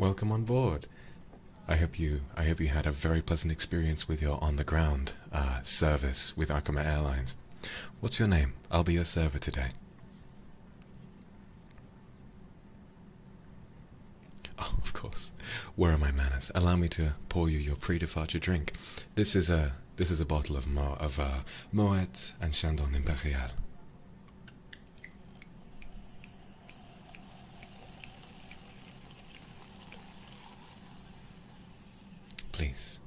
Welcome on board. I hope you had a very pleasant experience with your on-the-ground service with Akuma Airlines. What's your name? I'll be your server today. Oh, of course. Where are my manners? Allow me to pour you your pre-departure drink. This is a bottle of Moet and Chandon Imperial. Please.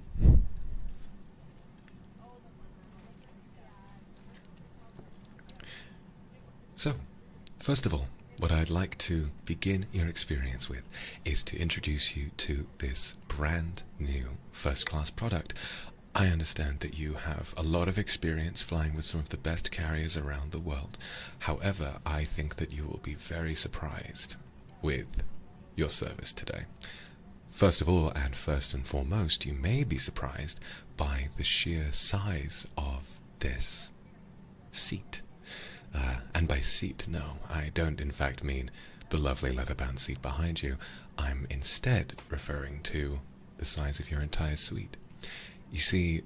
So, first of all, what I'd like to begin your experience with is to introduce you to this brand new first class product. I understand that you have a lot of experience flying with some of the best carriers around the world. However, I think that you will be very surprised with your service today. First of all, and first and foremost, you may be surprised by the sheer size of this seat. And by seat, no, I don't in fact mean the lovely leather-bound seat behind you. I'm instead referring to the size of your entire suite. You see,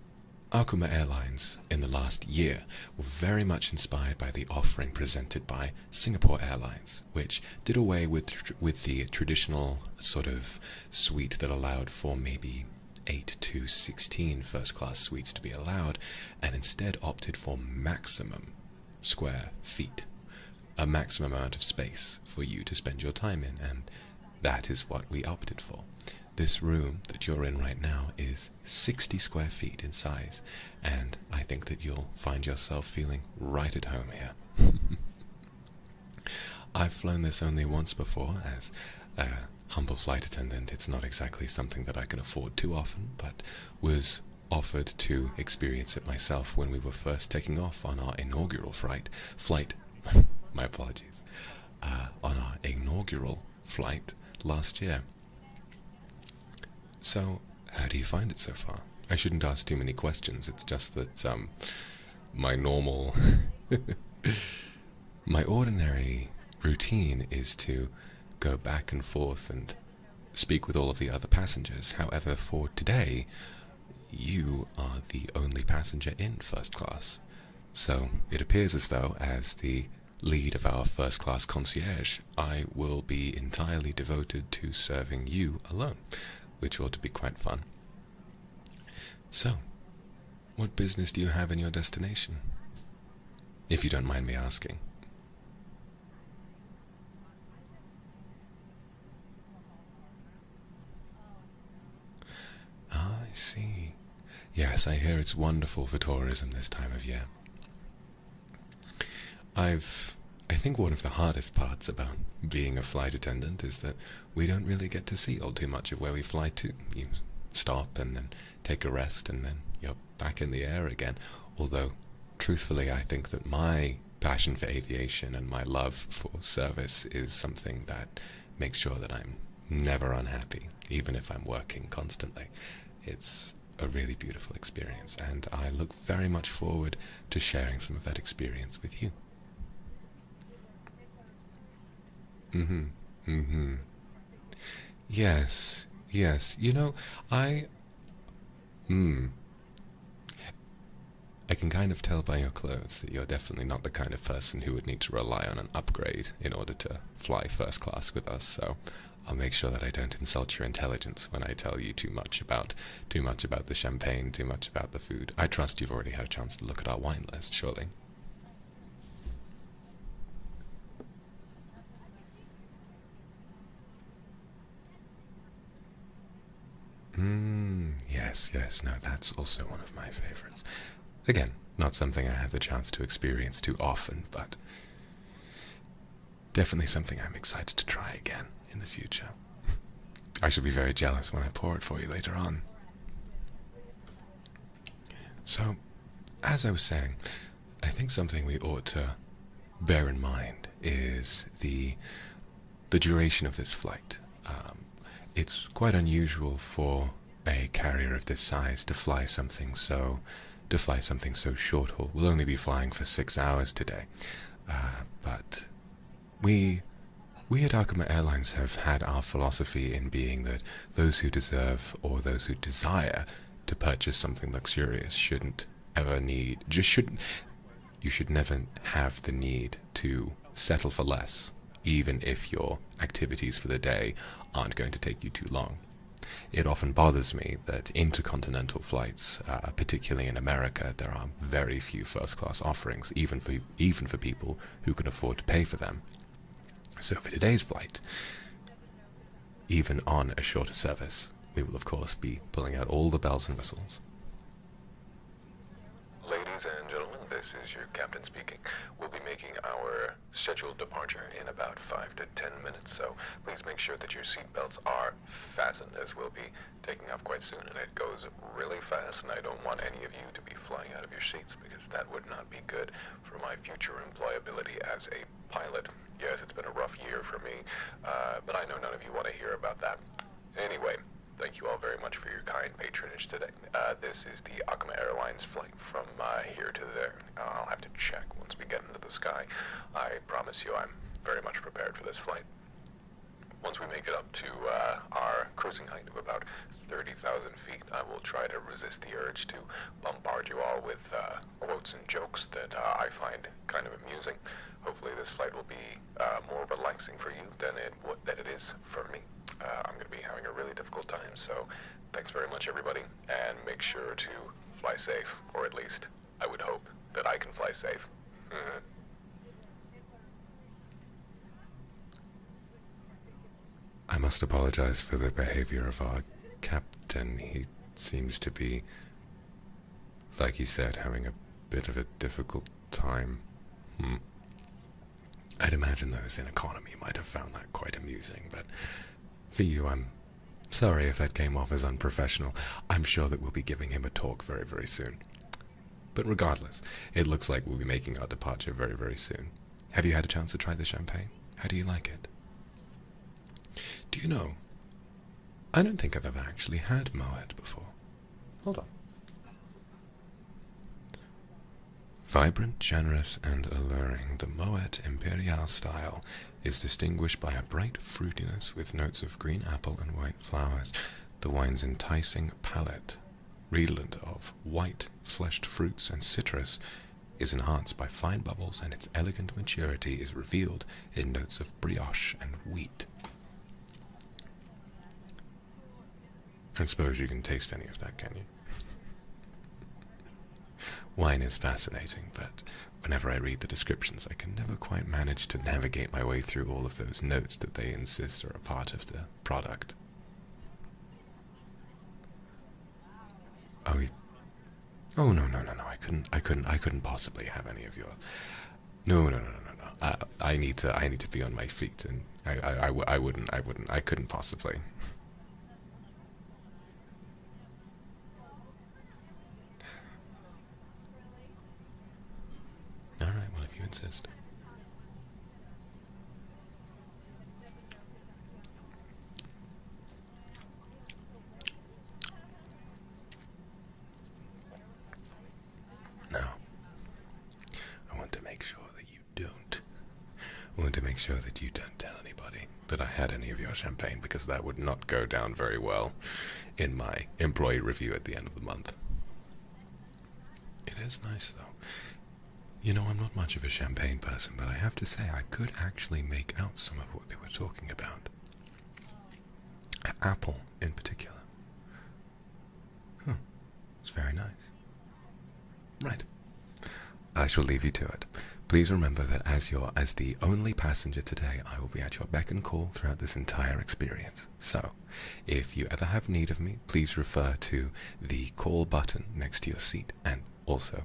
Akuma Airlines in the last year were very much inspired by the offering presented by Singapore Airlines, which did away with the traditional sort of suite that allowed for maybe 8 to 16 first-class suites to be allowed, and instead opted for maximum square feet, a maximum amount of space for you to spend your time in, and that is what we opted for. This room that you're in right now is 60 square feet in size, and I think that you'll find yourself feeling right at home here. I've flown this only once before as a humble flight attendant. It's not exactly something that I can afford too often, but was offered to experience it myself when we were first taking off on our inaugural flight, my apologies, on our inaugural flight last year. So, how do you find it so far? I shouldn't ask too many questions, it's just that, my normal, my ordinary routine is to go back and forth and speak with all of the other passengers. However, for today, you are the only passenger in first class. So it appears as though, as the lead of our first class concierge, I will be entirely devoted to serving you alone, which ought to be quite fun. So, what business do you have in your destination? If you don't mind me asking. Ah, I see. Yes, I hear it's wonderful for tourism this time of year. I think one of the hardest parts about being a flight attendant is that we don't really get to see all too much of where we fly to. You stop and then take a rest and then you're back in the air again. Although, truthfully, I think that my passion for aviation and my love for service is something that makes sure that I'm never unhappy, even if I'm working constantly. It's a really beautiful experience, and I look very much forward to sharing some of that experience with you. Mm-hmm. Mm-hmm. Yes, yes. You know, Hmm. I can kind of tell by your clothes that you're definitely not the kind of person who would need to rely on an upgrade in order to fly first class with us, so I'll make sure that I don't insult your intelligence when I tell you too much about the champagne, too much about the food. I trust you've already had a chance to look at our wine list, surely. Yes, yes, no, that's also one of my favorites. Again, not something I have the chance to experience too often, but definitely something I'm excited to try again in the future. I shall be very jealous when I pour it for you later on. So, as I was saying, I think something we ought to bear in mind is the duration of this flight. It's quite unusual for a carrier of this size to fly something so short haul. We'll only be flying for 6 hours today, but we We at Arkema Airlines have had our philosophy in being that those who deserve or those who desire to purchase something luxurious shouldn't ever need, just shouldn't, you should never have the need to settle for less, even if your activities for the day aren't going to take you too long. It often bothers me that intercontinental flights, particularly in America, there are very few first-class offerings, even for people who can afford to pay for them. So for today's flight, even on a shorter service, we will of course be pulling out all the bells and whistles. Ladies and gentlemen, this is your captain speaking. We'll be making our scheduled departure in about 5 to 10 minutes, so please make sure that your seatbelts are fastened, as we'll be taking off quite soon, and it goes really fast, and I don't want any of you to be flying out of your seats, because that would not be good for my future employability as a pilot. Yes, it's been a rough year for me, but I know none of you want to hear about that. Anyway, thank you all very much for your kind patronage today. This is the Arkema Airlines flight from here to there. I'll have to check once we get into the sky. I promise you I'm very much prepared for this flight. Once we make it up to our cruising height of about 30,000 feet, I will try to resist the urge to bombard you all with quotes and jokes that I find kind of amusing. Hopefully this flight will be more relaxing for you than it is for me. I'm going to be having a really difficult time, so thanks very much, everybody, and make sure to fly safe, or at least I would hope that I can fly safe. I must apologize for the behavior of our captain. He seems to be, like he said, having a bit of a difficult time. I'd imagine those in economy might have found that quite amusing, but for you, I'm sorry if that came off as unprofessional. I'm sure that we'll be giving him a talk very, very soon. But regardless, it looks like we'll be making our departure very, very soon. Have you had a chance to try the champagne? How do you like it? Do you know, I don't think I've ever actually had Moet before. Hold on. Vibrant, generous, and alluring, the Moet Imperial style is distinguished by a bright fruitiness with notes of green apple and white flowers. The wine's enticing palate, redolent of white, fleshed fruits and citrus, is enhanced by fine bubbles, and its elegant maturity is revealed in notes of brioche and wheat. I suppose you can taste any of that, can you? Wine is fascinating, but whenever I read the descriptions, I can never quite manage to navigate my way through all of those notes that they insist are a part of the product. Oh, no, I couldn't possibly have any of yours. No. I need to be on my feet, and I couldn't possibly. All right, well, if you insist. Now, I want to make sure that you don't. I want to make sure that you don't tell anybody that I had any of your champagne, because that would not go down very well in my employee review at the end of the month. It is nice, though. You know, I'm not much of a champagne person, but I have to say I could actually make out some of what they were talking about. Apple, in particular. It's very nice. Right. I shall leave you to it. Please remember that as the only passenger today, I will be at your beck and call throughout this entire experience. So, if you ever have need of me, please refer to the call button next to your seat, and also,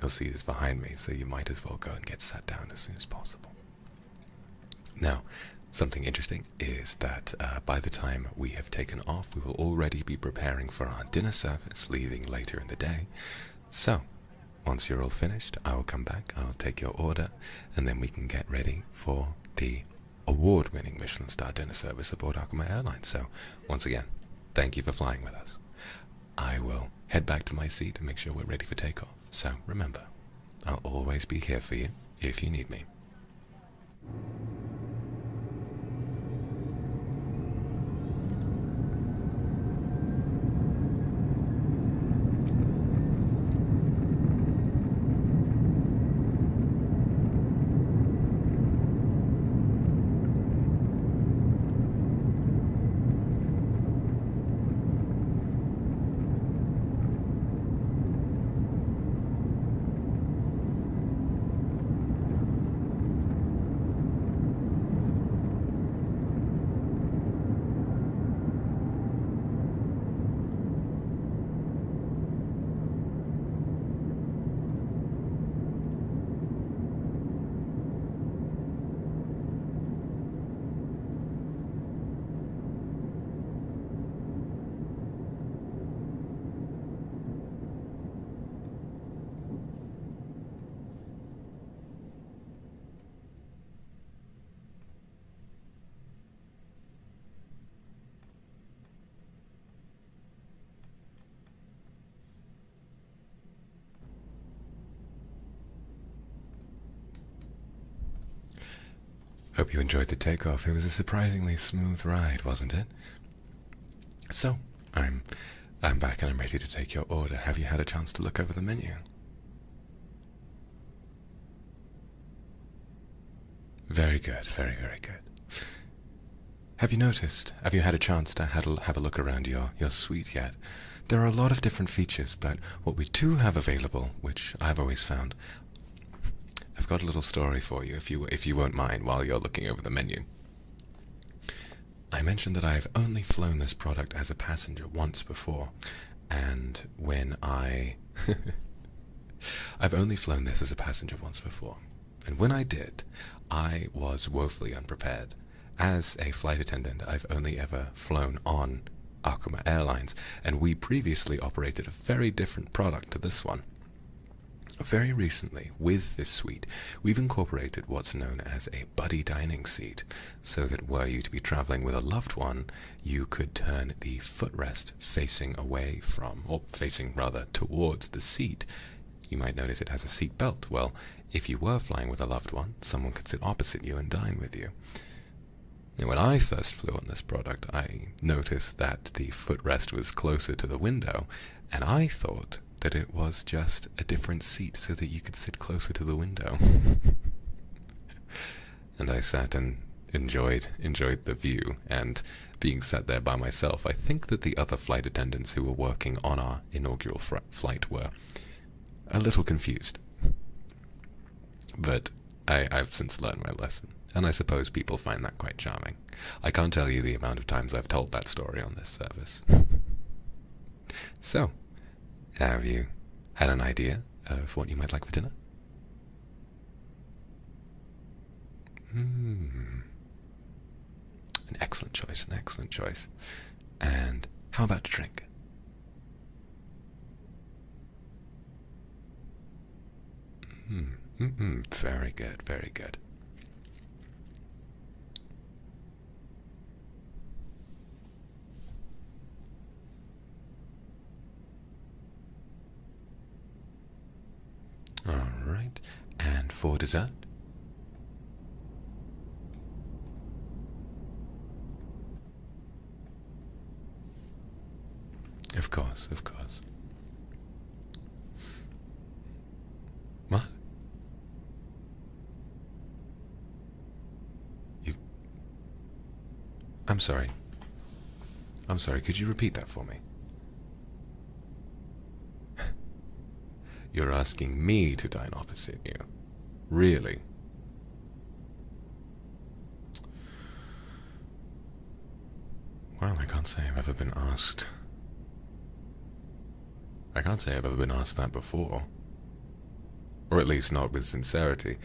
your seat is behind me, so you might as well go and get sat down as soon as possible. Now, something interesting is that by the time we have taken off, we will already be preparing for our dinner service, leaving later in the day. So, once you're all finished, I will come back, I'll take your order, and then we can get ready for the award-winning Michelin star dinner service aboard Arkema Airlines. So, once again, thank you for flying with us. I will head back to my seat and make sure we're ready for takeoff. So, remember, I'll always be here for you if you need me. Hope you enjoyed the takeoff. It was a surprisingly smooth ride, wasn't it? So, I'm back and I'm ready to take your order. Have you had a chance to look over the menu? Very good, very, very good. Have you had a chance to have a look around your suite yet? There are a lot of different features, but what we do have available, which I've always found, I've got a little story for you if you won't mind while you're looking over the menu. I mentioned that I've only flown this product as a passenger once before, and I've only flown this as a passenger once before, and when I did, I was woefully unprepared. As a flight attendant, I've only ever flown on Akuma Airlines, and we previously operated a very different product to this one. Very recently, with this suite, we've incorporated what's known as a buddy dining seat, so that were you to be traveling with a loved one, you could turn the footrest facing away from, or facing rather towards the seat. You might notice it has a seat belt. Well, if you were flying with a loved one, someone could sit opposite you and dine with you. And when I first flew on this product, I noticed that the footrest was closer to the window, and I thought that it was just a different seat so that you could sit closer to the window. And I sat and enjoyed the view, and being sat there by myself, I think that the other flight attendants who were working on our inaugural flight were a little confused. But I've since learned my lesson, and I suppose people find that quite charming. I can't tell you the amount of times I've told that story on this service. So, have you had an idea of what you might like for dinner? An excellent choice, an excellent choice. And how about a drink? Very good, very good. All right, and for dessert? Of course, of course. What? I'm sorry. Could you repeat that for me? You're asking me to dine opposite you? Really? Well, I can't say I've ever been asked. I can't say I've ever been asked that before. Or at least not with sincerity.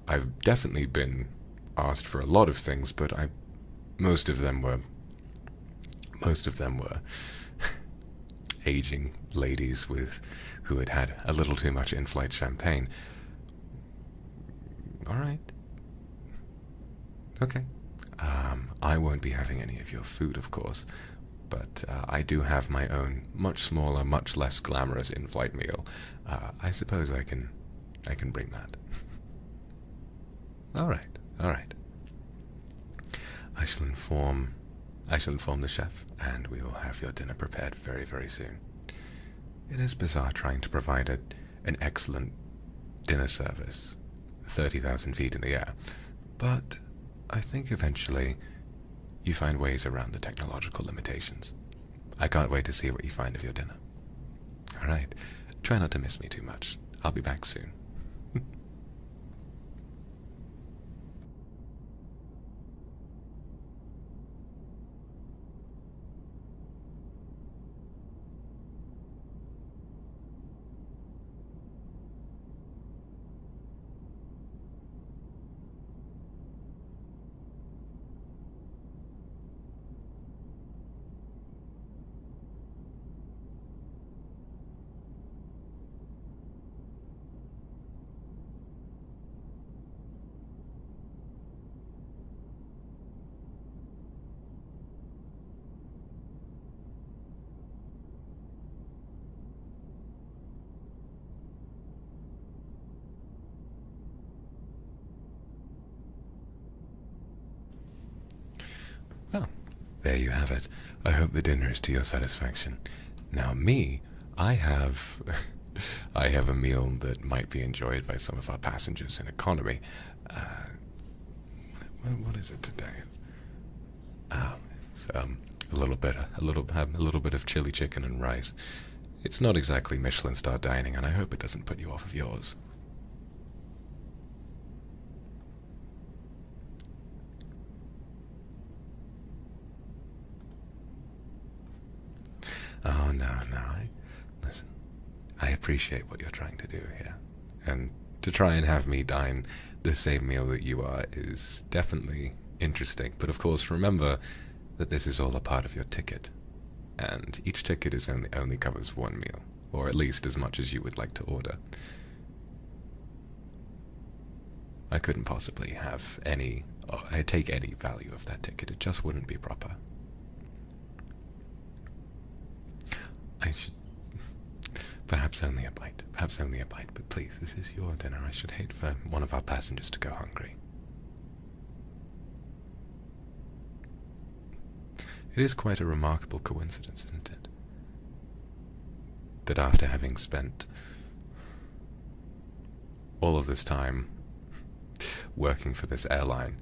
I've definitely been asked for a lot of things, but most of them were aging ladies who had had a little too much in-flight champagne. All right. Okay. I won't be having any of your food, of course, but I do have my own, much smaller, much less glamorous in-flight meal. I suppose I can bring that. All right. I shall inform the chef, and we will have your dinner prepared very, very soon. It is bizarre trying to provide an excellent dinner service 30,000 feet in the air, but I think eventually you find ways around the technological limitations. I can't wait to see what you find of your dinner. All right, try not to miss me too much. I'll be back soon. Well, there you have it. I hope the dinner is to your satisfaction. Now me, I have I have a meal that might be enjoyed by some of our passengers in economy. What is it today? It's a little bit of chili chicken and rice. It's not exactly Michelin star dining, and I hope it doesn't put you off of yours. Oh, no. Listen, I appreciate what you're trying to do here. And to try and have me dine the same meal that you are is definitely interesting. But of course, remember that this is all a part of your ticket. And each ticket is only covers one meal, or at least as much as you would like to order. I couldn't possibly have I take any value of that ticket. It just wouldn't be proper. I should... Perhaps only a bite, but please, this is your dinner. I should hate for one of our passengers to go hungry. It is quite a remarkable coincidence, isn't it? That after having spent all of this time working for this airline,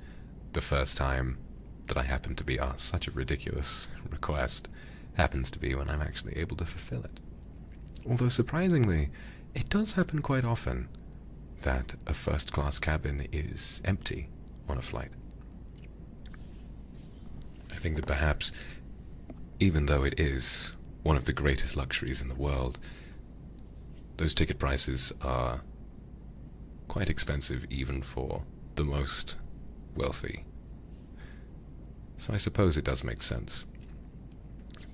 the first time that I happen to be asked such a ridiculous request happens to be when I'm actually able to fulfill it. Although surprisingly, it does happen quite often that a first-class cabin is empty on a flight. I think that perhaps, even though it is one of the greatest luxuries in the world, those ticket prices are quite expensive even for the most wealthy. So I suppose it does make sense.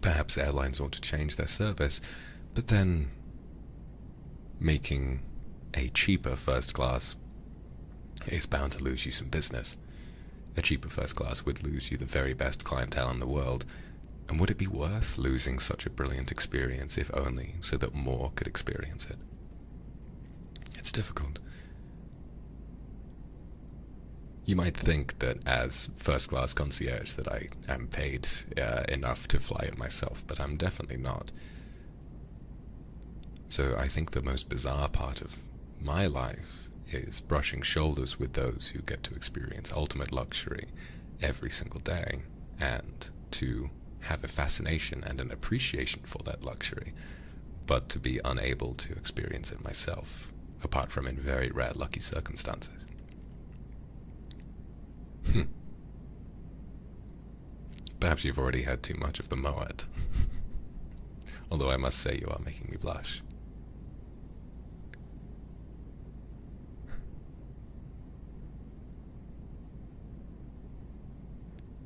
Perhaps airlines ought to change their service, but then making a cheaper first class is bound to lose you some business. A cheaper first class would lose you the very best clientele in the world, and would it be worth losing such a brilliant experience if only so that more could experience it? It's difficult. You might think that as first-class concierge that I am paid enough to fly it myself, but I'm definitely not. So I think the most bizarre part of my life is brushing shoulders with those who get to experience ultimate luxury every single day, and to have a fascination and an appreciation for that luxury, but to be unable to experience it myself, apart from in very rare lucky circumstances. Perhaps you've already had too much of the Moet. Although I must say you are making me blush.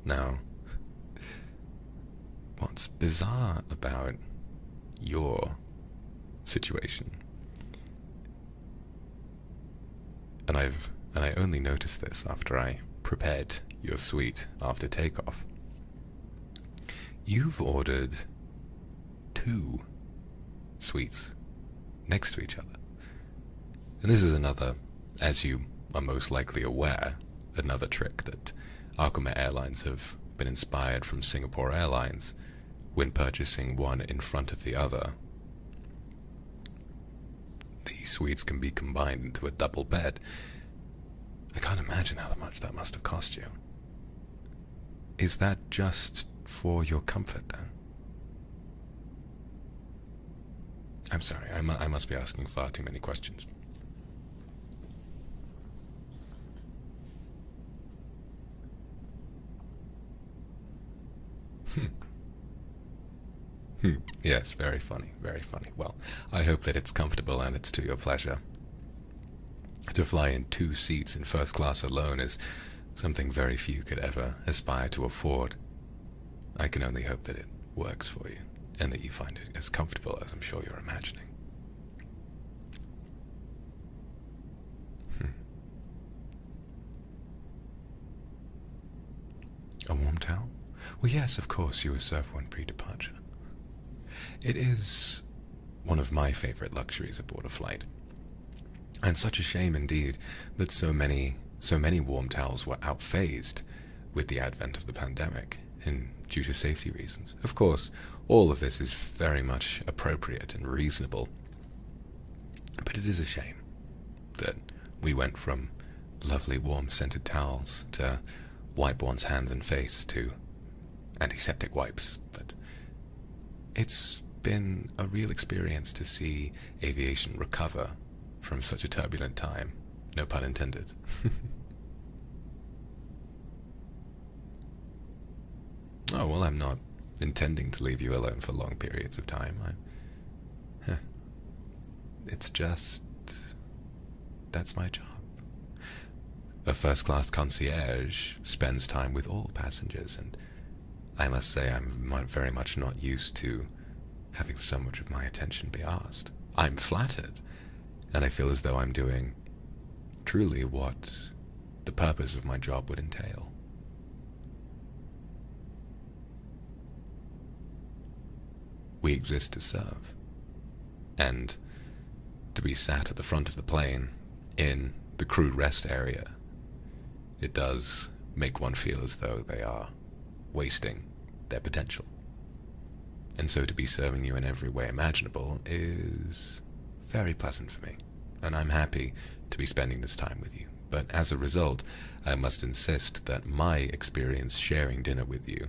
Now, what's bizarre about your situation, and I only noticed this after I prepared your suite after takeoff. You've ordered 2 suites next to each other. And this is another, as you are most likely aware, another trick that Aquaman Airlines have been inspired from Singapore Airlines when purchasing one in front of the other. The suites can be combined into a double bed. I can't imagine how much that must have cost you. Is that just for your comfort, then? I'm sorry, I must be asking far too many questions. Yes, very funny, very funny. Well, I hope that it's comfortable and it's to your pleasure. To fly in 2 seats in first class alone is something very few could ever aspire to afford. I can only hope that it works for you, and that you find it as comfortable as I'm sure you're imagining. A warm towel? Well, yes, of course, you were served one pre-departure. It is one of my favorite luxuries aboard a flight. And such a shame indeed that so many warm towels were outphased with the advent of the pandemic, and due to safety reasons. Of course, all of this is very much appropriate and reasonable, but it is a shame that we went from lovely warm scented towels to wipe one's hands and face to antiseptic wipes. But it's been a real experience to see aviation recover from such a turbulent time. No pun intended. Oh, well, I'm not intending to leave you alone for long periods of time. It's just... that's my job. A first-class concierge spends time with all passengers, and I must say I'm very much not used to having so much of my attention be asked. I'm flattered, and I feel as though I'm doing truly what the purpose of my job would entail. We exist to serve, and to be sat at the front of the plane in the crew rest area, it does make one feel as though they are wasting their potential. And so to be serving you in every way imaginable is very pleasant for me, and I'm happy to be spending this time with you. But as a result, I must insist that my experience sharing dinner with you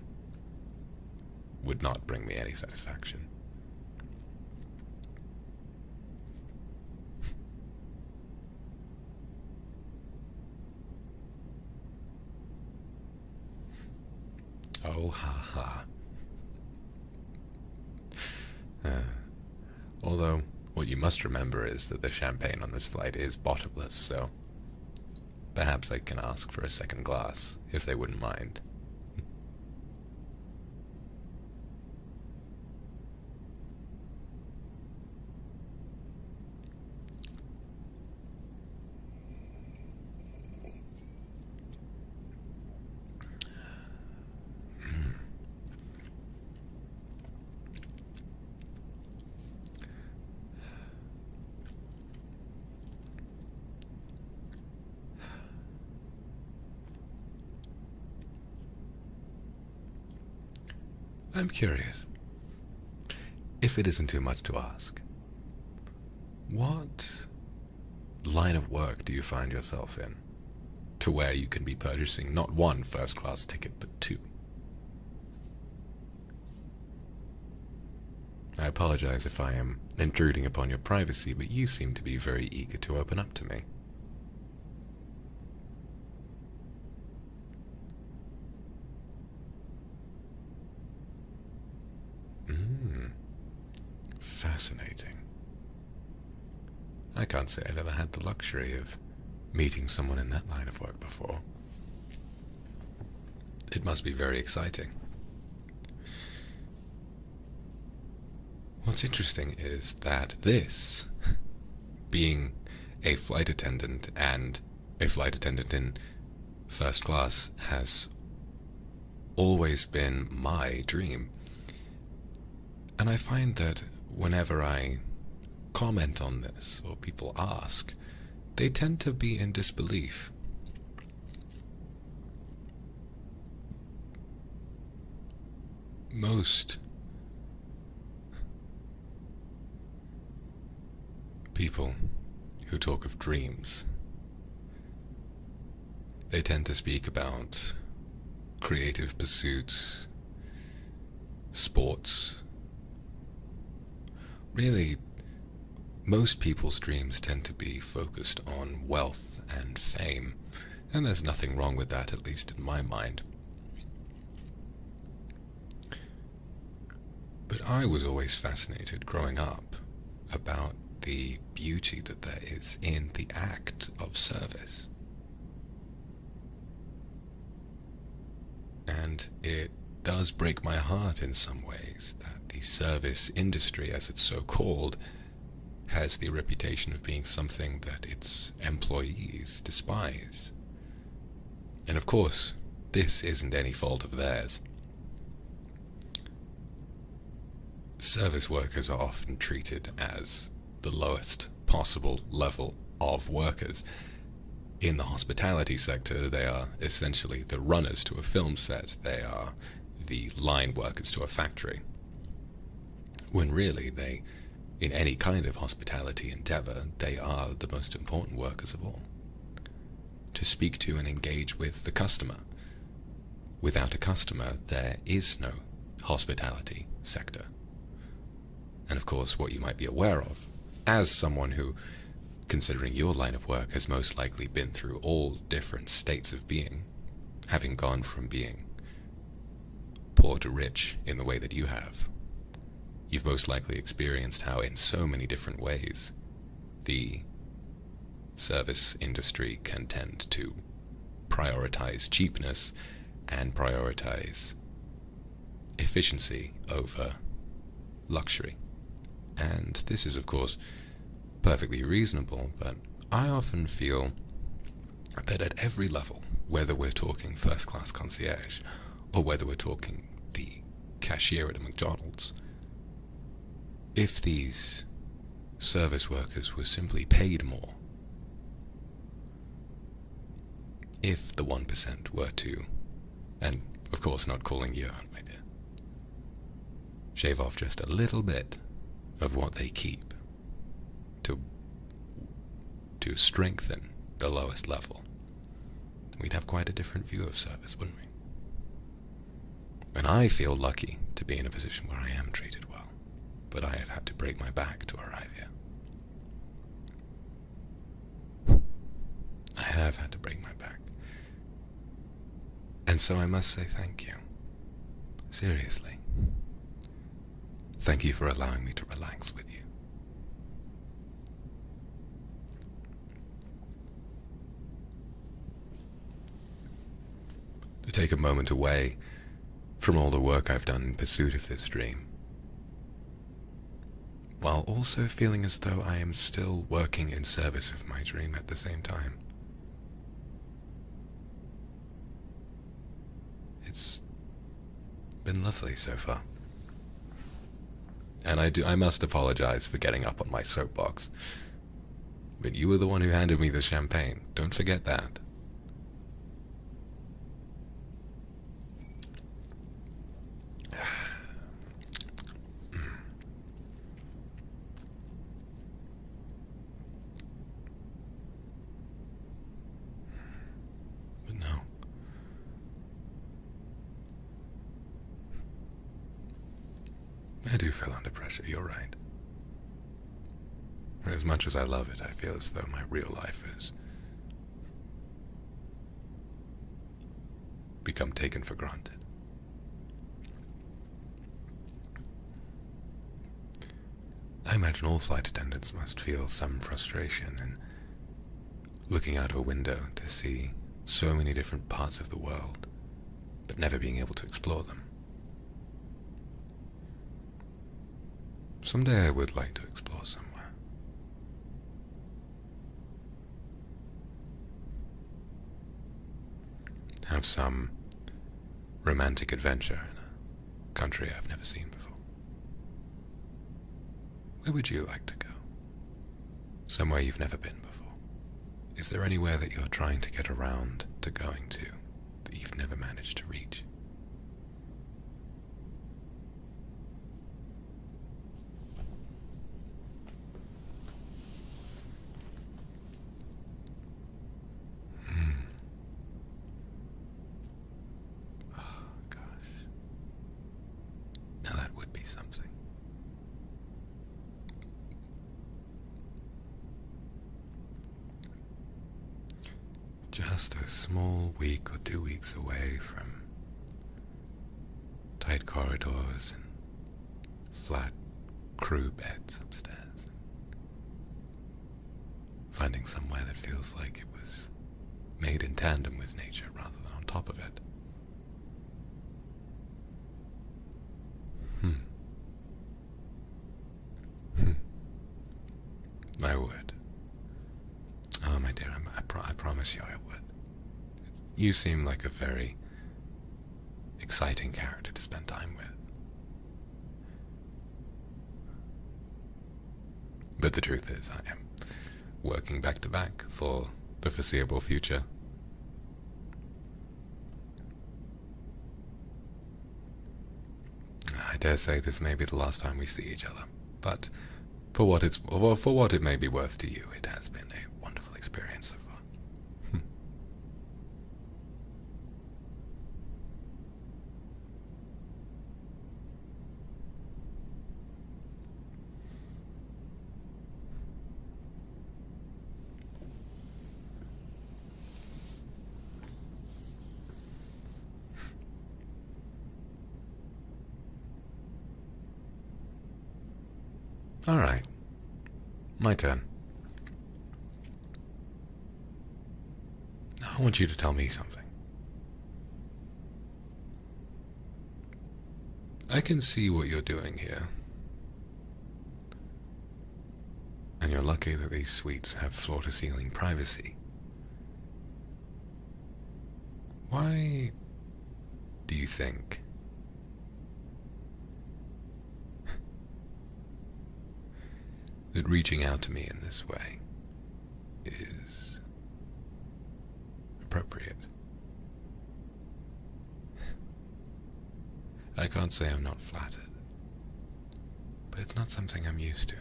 would not bring me any satisfaction. Oh, ha ha. Although, what you must remember is that the champagne on this flight is bottomless, so perhaps I can ask for a second glass, if they wouldn't mind. I'm curious, if it isn't too much to ask, what line of work do you find yourself in, to where you can be purchasing not one first-class ticket, but two? I apologize if I am intruding upon your privacy, but you seem to be very eager to open up to me. Fascinating. I can't say I've ever had the luxury of meeting someone in that line of work before. It must be very exciting. What's interesting is that this, being a flight attendant and a flight attendant in first class, has always been my dream. And I find that whenever I comment on this, or people ask, they tend to be in disbelief. Most people who talk of dreams, they tend to speak about creative pursuits, sports. Really, most people's dreams tend to be focused on wealth and fame, and there's nothing wrong with that, at least in my mind. But I was always fascinated growing up about the beauty that there is in the act of service. And it does break my heart in some ways that the service industry, as it's so called, has the reputation of being something that its employees despise. And of course, this isn't any fault of theirs. Service workers are often treated as the lowest possible level of workers. In the hospitality sector, they are essentially the runners to a film set. They are the line workers to a factory, when really they, in any kind of hospitality endeavor, they are the most important workers of all. To speak to and engage with the customer. Without a customer, there is no hospitality sector. And of course, what you might be aware of, as someone who, considering your line of work, has most likely been through all different states of being, having gone from being poor to rich in the way that you have, you've most likely experienced how in so many different ways the service industry can tend to prioritize cheapness and prioritize efficiency over luxury. And this is, of course, perfectly reasonable, but I often feel that at every level, whether we're talking first-class concierge or whether we're talking the cashier at a McDonald's, if these service workers were simply paid more, if the 1% were to, and of course not calling you out, my dear, shave off just a little bit of what they keep to strengthen the lowest level, we'd have quite a different view of service, wouldn't we? And I feel lucky to be in a position where I am treated well, but I have had to break my back to arrive here. I have had to break my back. And so I must say thank you. Seriously. Thank you for allowing me to relax with you. To take a moment away from all the work I've done in pursuit of this dream, while also feeling as though I am still working in service of my dream at the same time. It's been lovely so far. And I must apologize for getting up on my soapbox. But you were the one who handed me the champagne. Don't forget that. But no. I do feel under pressure, you're right. And as much as I love it, I feel as though my real life has become taken for granted. I imagine all flight attendants must feel some frustration in looking out a window to see so many different parts of the world, but never being able to explore them. Someday I would like to explore somewhere. Have some romantic adventure in a country I've never seen before. Where would you like to go? Somewhere you've never been before. Is there anywhere that you're trying to get around to going to that you've never managed to reach? Something. Just a small week or 2 weeks away from tight corridors and flat crew beds upstairs. Finding somewhere that feels like it was made in tandem with nature rather than on top of it. I would. Oh, my dear, I promise you I would. You seem like a very exciting character to spend time with. But the truth is, I am working back to back for the foreseeable future. I dare say this may be the last time we see each other, but for what it may be worth to you, it has been a wonderful experience so far. All right, my turn. Now I want you to tell me something. I can see what you're doing here. And you're lucky that these suites have floor-to-ceiling privacy. Why do you think that reaching out to me in this way is appropriate? I can't say I'm not flattered, but it's not something I'm used to.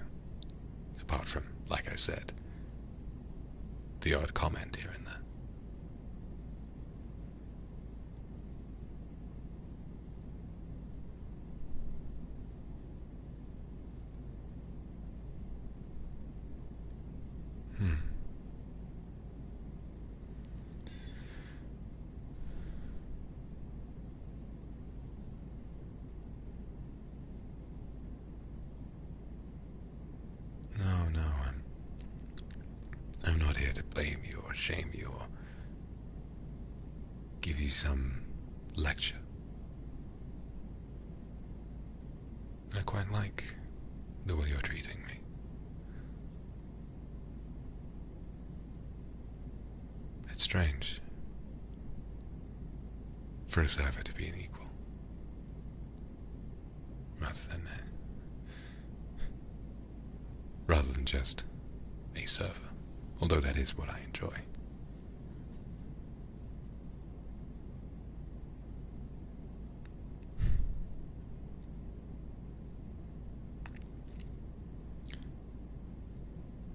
Apart from, like I said, the odd comment here and there. No, I'm not here to blame you or shame you or give you some lecture. I quite like the way you're treating me. It's strange for a server to be an equal, rather than just a server, although that is what I enjoy.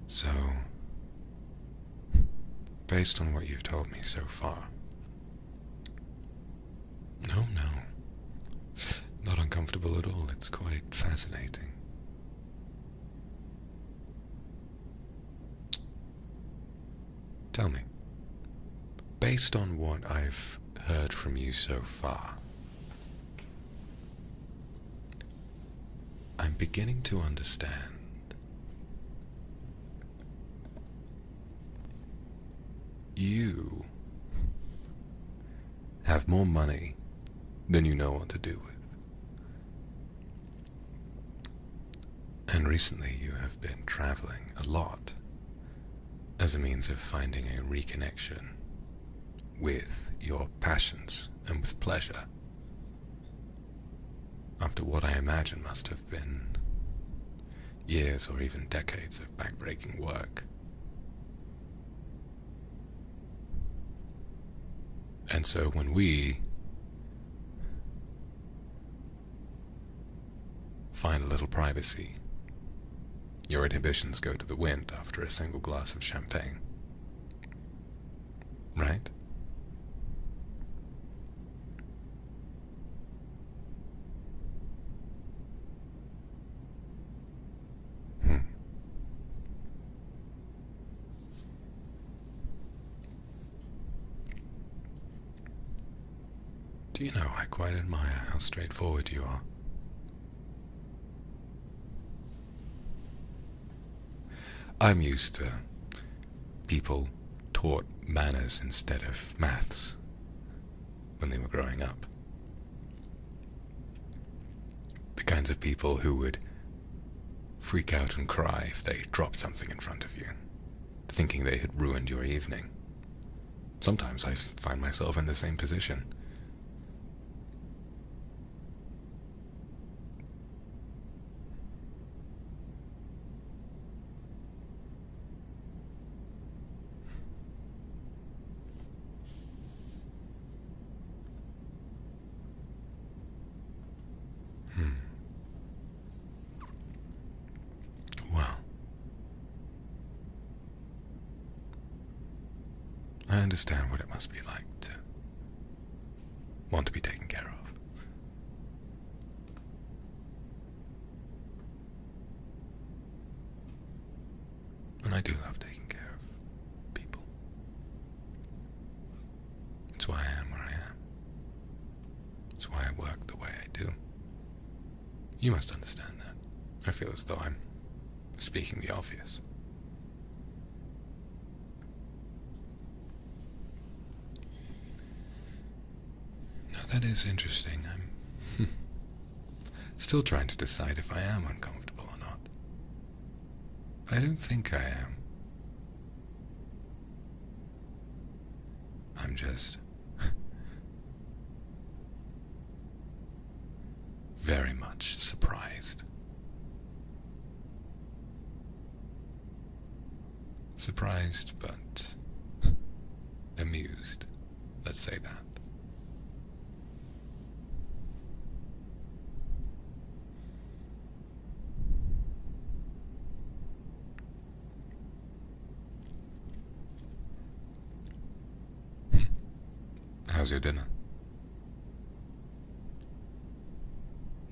So, based on what you've told me so far, no, not uncomfortable at all, it's quite fascinating. Tell me, based on what I've heard from you so far, I'm beginning to understand. You have more money than you know what to do with. And recently you have been traveling a lot as a means of finding a reconnection with your passions and with pleasure, after what I imagine must have been years or even decades of backbreaking work. And so when we find a little privacy, your inhibitions go to the wind after a single glass of champagne. Right? Do you know, I quite admire how straightforward you are. I'm used to people taught manners instead of maths when they were growing up. The kinds of people who would freak out and cry if they dropped something in front of you, thinking they had ruined your evening. Sometimes I find myself in the same position. understand what it must be like to want to be taken care of. And I do love taking care of people. It's why I am where I am. It's why I work the way I do. You must understand that. I feel as though I'm speaking the obvious. Now that is interesting. I'm still trying to decide if I am uncomfortable or not. I don't think I am. I'm just very much surprised. Surprised, but amused. Let's say that. How's your dinner?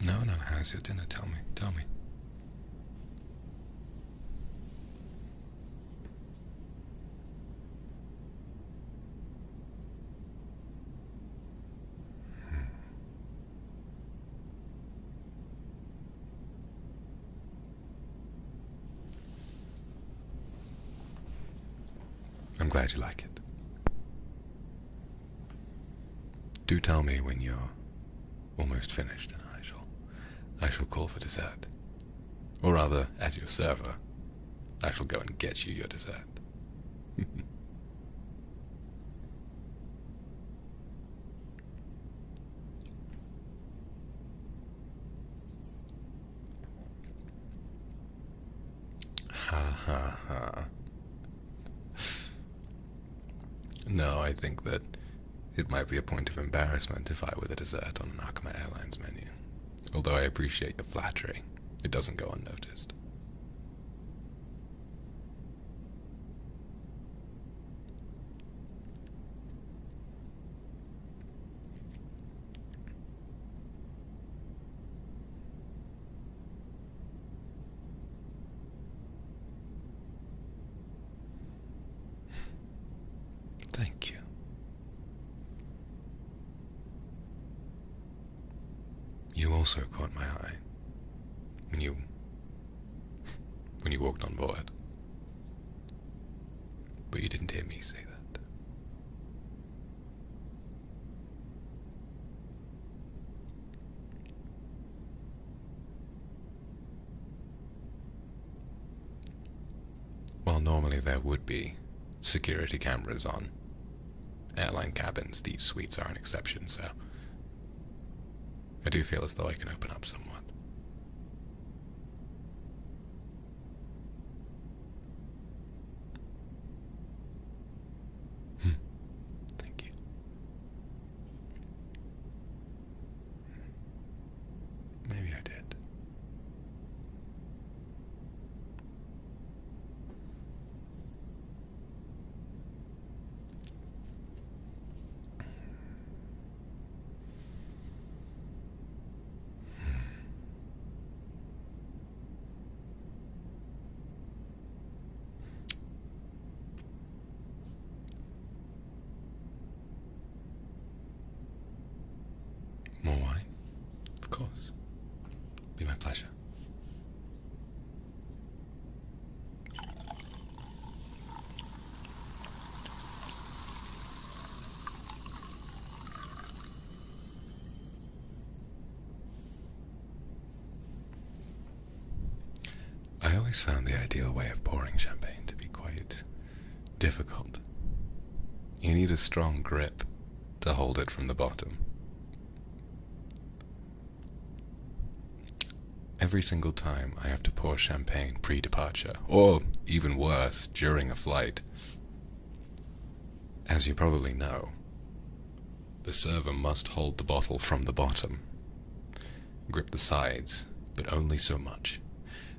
No, how's your dinner? Tell me. I'm glad you like it. Do tell me when you're almost finished, and I shall call for dessert. Or rather, as your server, I shall go and get you your dessert. Ha ha ha. No, I think that it might be a point of embarrassment if I were the dessert on an Akama Airlines menu. Although I appreciate the flattery, it doesn't go unnoticed. Thank you. You also caught my eye when you walked on board. But you didn't hear me say that. While normally there would be security cameras on airline cabins, these suites are an exception, so I do feel as though I can open up somewhat. Thank you. Maybe I did. More wine? Of course. Be my pleasure. I always found the ideal way of pouring champagne to be quite difficult. You need a strong grip to hold it from the bottom. Every single time I have to pour champagne pre-departure, or even worse, during a flight. As you probably know, the server must hold the bottle from the bottom, grip the sides, but only so much,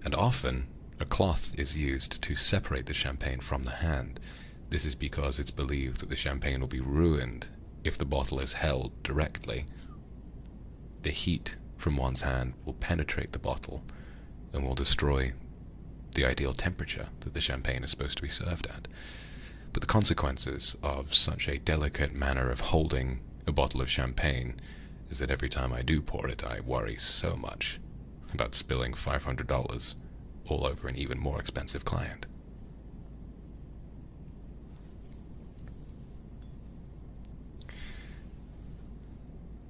and often a cloth is used to separate the champagne from the hand, This is because it's believed that the champagne will be ruined if the bottle is held directly. The heat from one's hand will penetrate the bottle and will destroy the ideal temperature that the champagne is supposed to be served at. But the consequences of such a delicate manner of holding a bottle of champagne is that every time I do pour it, I worry so much about spilling $500 all over an even more expensive client.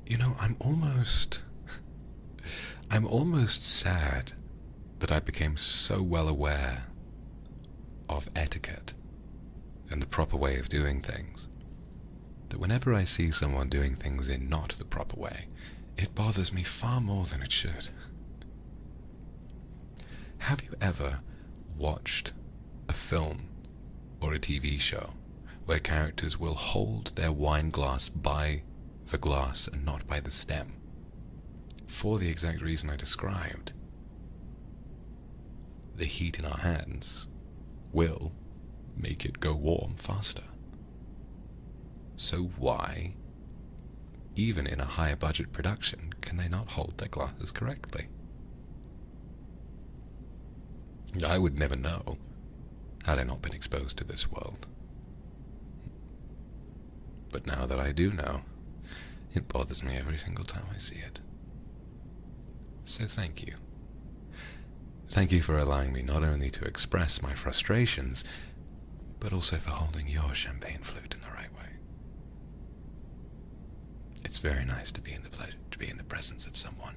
You know, I'm almost sad that I became so well aware of etiquette and the proper way of doing things, that whenever I see someone doing things in not the proper way, it bothers me far more than it should. Have you ever watched a film or a TV show where characters will hold their wine glass by the glass and not by the stem, for the exact reason I described? The heat in our hands will make it go warm faster. So why, even in a higher budget production, can they not hold their glasses correctly? I would never know had I not been exposed to this world. But now that I do know, it bothers me every single time I see it. So thank you. Thank you for allowing me not only to express my frustrations, but also for holding your champagne flute in the right way. It's very nice to be in the presence of someone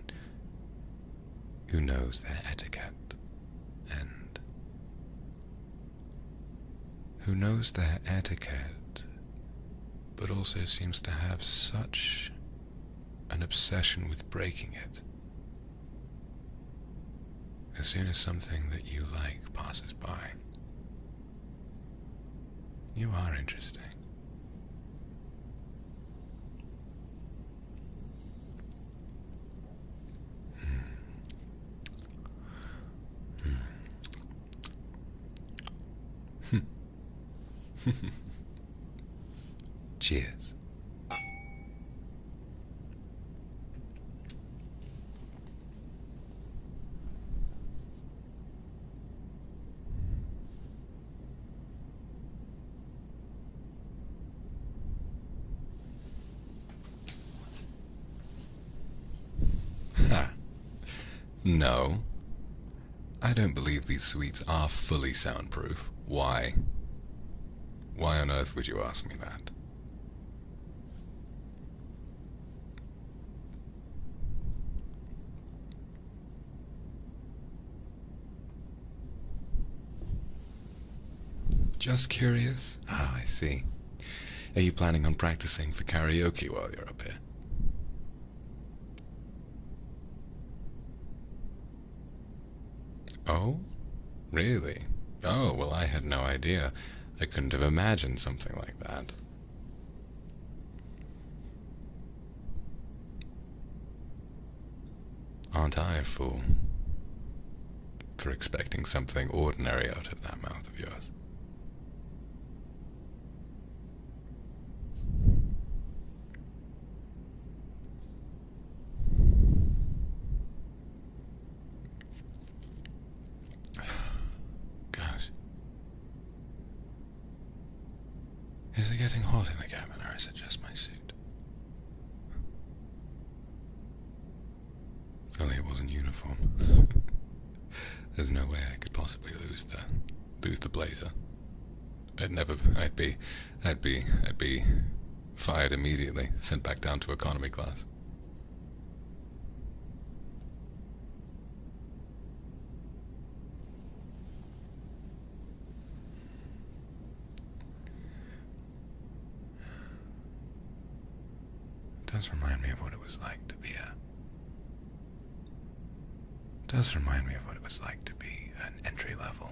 who knows their etiquette and but also seems to have such an obsession with breaking it. As soon as something that you like passes by, you are interesting. Cheers. Ha. No. I don't believe these suites are fully soundproof. Why? Why on earth would you ask me that? Just curious? Ah, I see. Are you planning on practicing for karaoke while you're up here? Oh? Really? Oh, well, I had no idea. I couldn't have imagined something like that. Aren't I a fool for expecting something ordinary out of that mouth of yours? Gosh. Is it getting hot in the cabin, or is it just my suit? If only it wasn't uniform. There's no way I could possibly lose the blazer. I'd be fired immediately, sent back down to economy class. It does remind me of what it was like to be an entry-level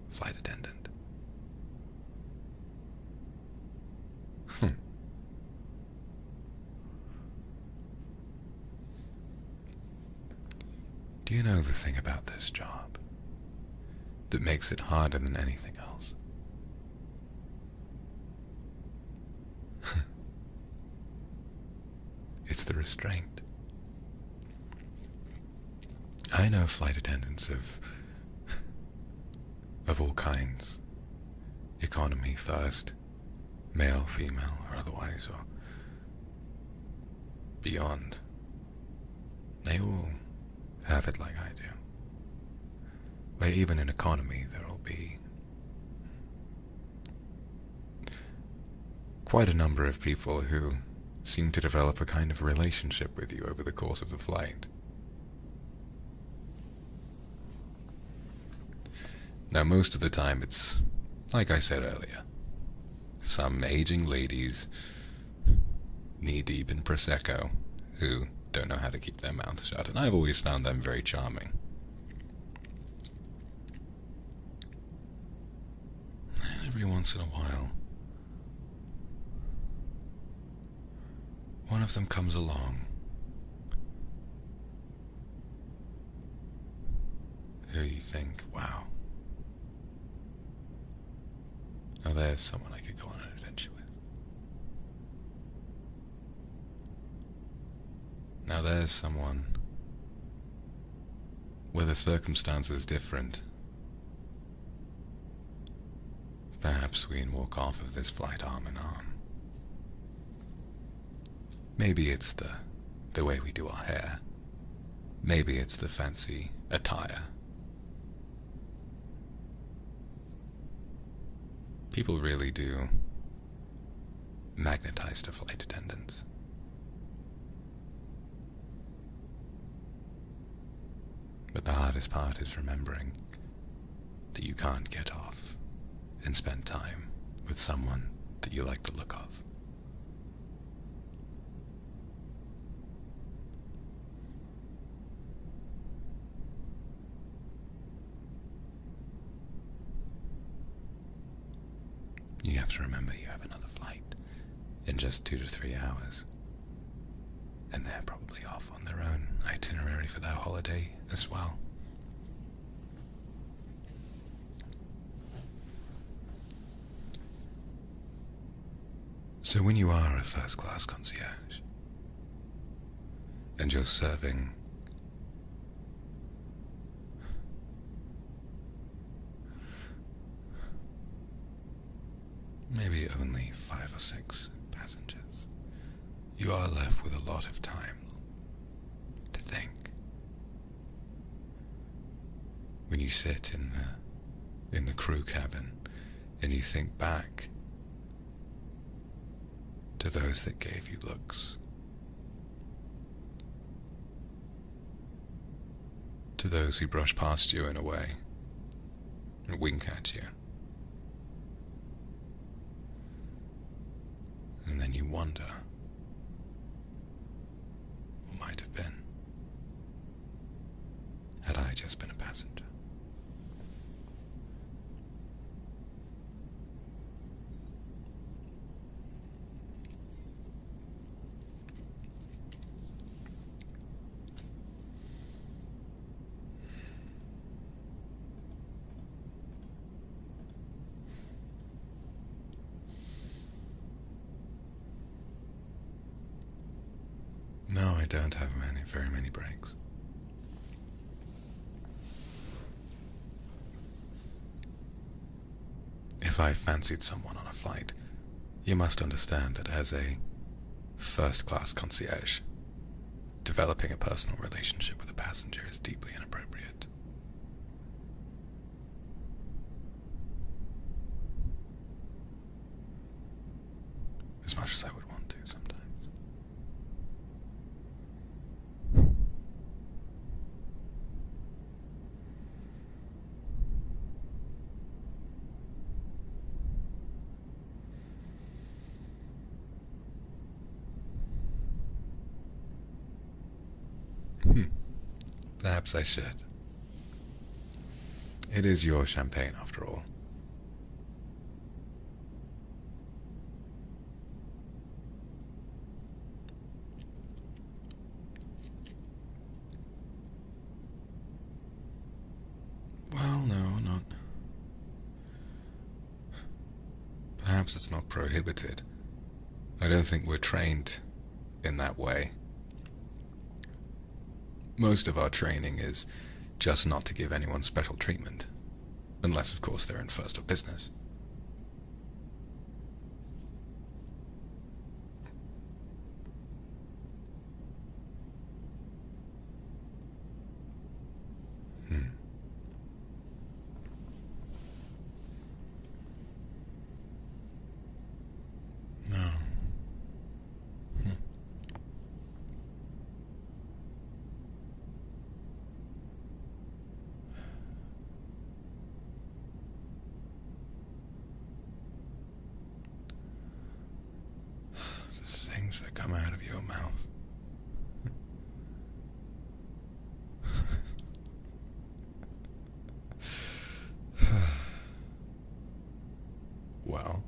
flight attendant. Do you know the thing about this job that makes it harder than anything else. It's the restraint. I know flight attendants of all kinds. Economy, first, male, female, or otherwise, or beyond. They all have it like I do. Where even in economy there'll be quite a number of people who seem to develop a kind of relationship with you over the course of the flight. Now, most of the time it's, like I said earlier, some aging ladies knee-deep in Prosecco who don't know how to keep their mouths shut, and I've always found them very charming. And every once in a while, one of them comes along who you think, wow, now there's someone I could go on an adventure with. Now there's someone where the circumstance is different. Perhaps we can walk off of this flight arm in arm. Maybe it's the way we do our hair. Maybe it's the fancy attire. People really do magnetize to flight attendants. But the hardest part is remembering that you can't get off and spend time with someone that you like the look of. You have to remember you have another flight in just 2 to 3 hours. And they're probably off on their own itinerary for their holiday as well. So when you are a first-class concierge, and you're serving maybe only 5 or 6 passengers, you are left with a lot of time to think. When you sit in the crew cabin and you think back to those that gave you looks, to those who brush past you in a way and wink at you, and then you wonder what might have been had I just been a passenger. No, I don't have very many breaks. If I fancied someone on a flight, you must understand that as a first-class concierge, developing a personal relationship with a passenger is deeply inappropriate. As much as I would want to sometimes. Perhaps I should. It is your champagne, after all. Well, no, perhaps it's not prohibited. I don't think we're trained in that way. Most of our training is just not to give anyone special treatment, unless of course they're in first or business. No. The things that come out of your mouth. Well,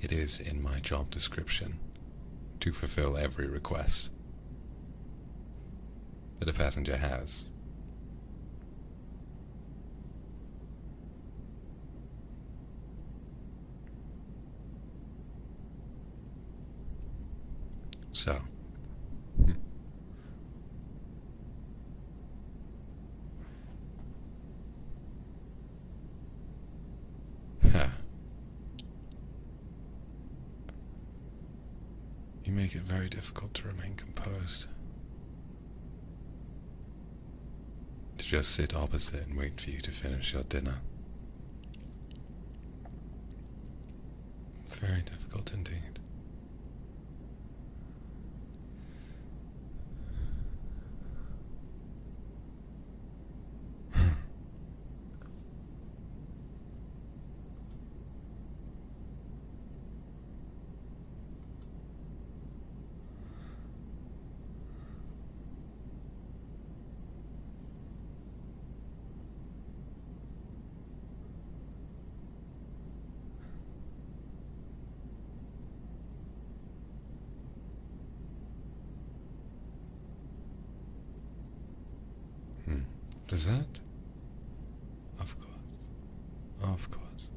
it is in my job description to fulfill every request that a passenger has. So, you make it very difficult to remain composed. To just sit opposite and wait for you to finish your dinner. Very difficult indeed. Does that? Of course. Of course.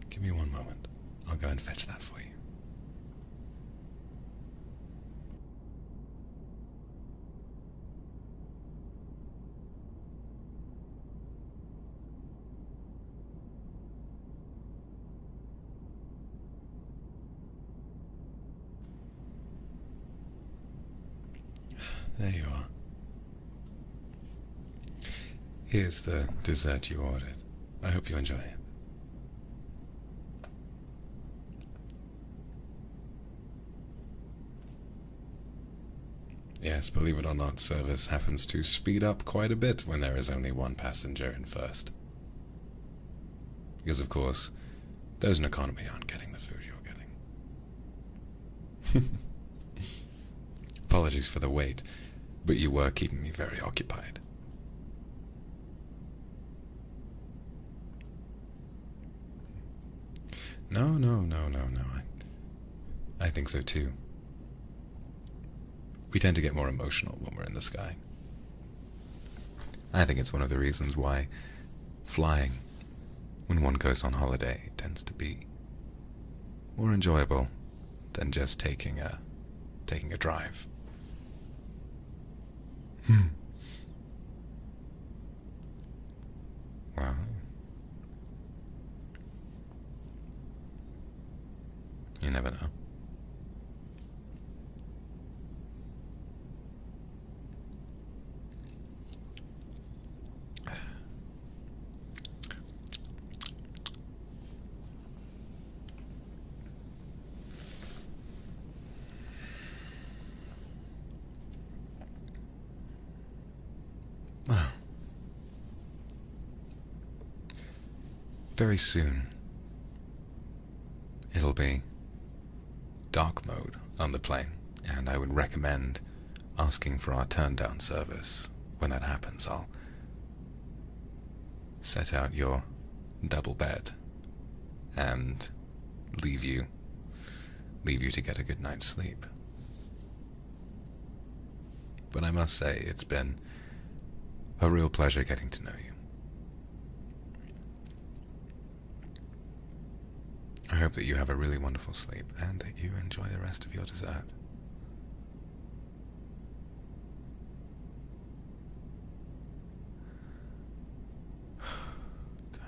Give me one moment. I'll go and fetch that for you. There you are. Here's the dessert you ordered. I hope you enjoy it. Yes, believe it or not, service happens to speed up quite a bit when there is only one passenger in first. Because, of course, those in economy aren't getting the food you're getting. Apologies for the wait, but you were keeping me very occupied. No. I think so too. We tend to get more emotional when we're in the sky. I think it's one of the reasons why flying, when one goes on holiday, tends to be more enjoyable than just taking a drive. Well, you never know. Well, very soon it'll be dark mode on the plane, and I would recommend asking for our turn down service. When that happens, I'll set out your double bed and leave you to get a good night's sleep. But I must say, it's been a real pleasure getting to know you. I hope that you have a really wonderful sleep and that you enjoy the rest of your dessert. Gosh.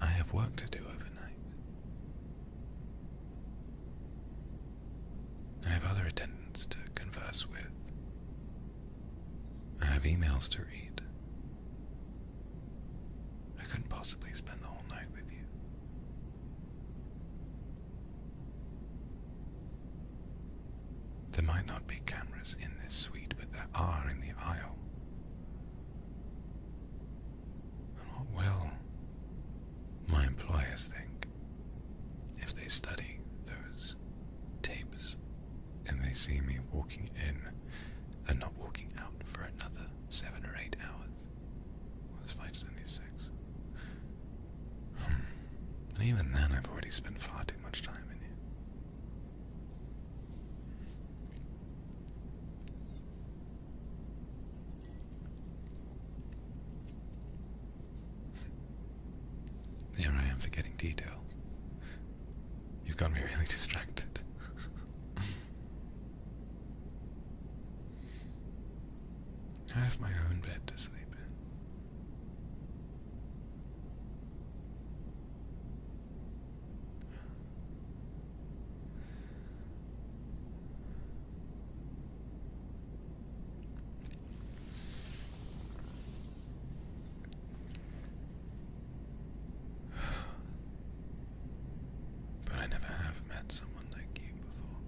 I have work to do overnight. I have other attendants to converse with. I have emails to read. I couldn't possibly spend the whole night with you. There might not be cameras in this suite, but there are in the aisle. And what will my employers think if they study those tapes and they see me walking in and not walking out for another 7 or 8 hours? Well, this fight is only 6. And even then, I've already spent far too much time in here. Here I am forgetting details. You've got me really distracted. I have my own bed to sleep in. But I never have met someone like you before.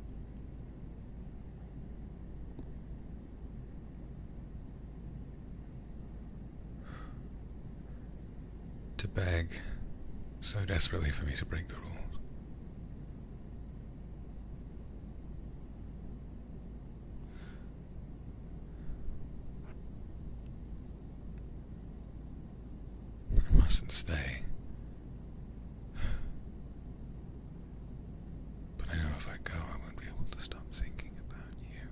To beg so desperately for me to break the rules. I mustn't stay. But I know if I go, I won't be able to stop thinking about you.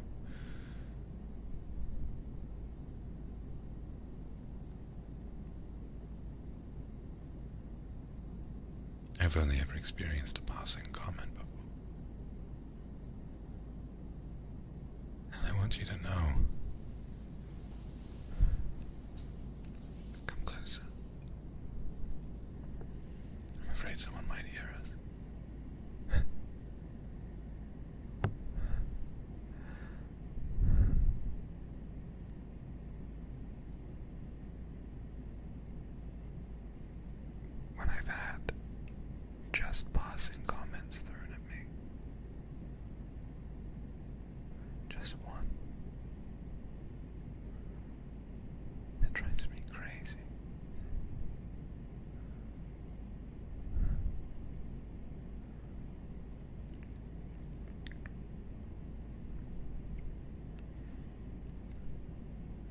I've only ever experienced a passing comment before. And I want you to know. Come closer. I'm afraid someone might hear us. When I've had just passing comments thrown at me. Just one. It drives me crazy.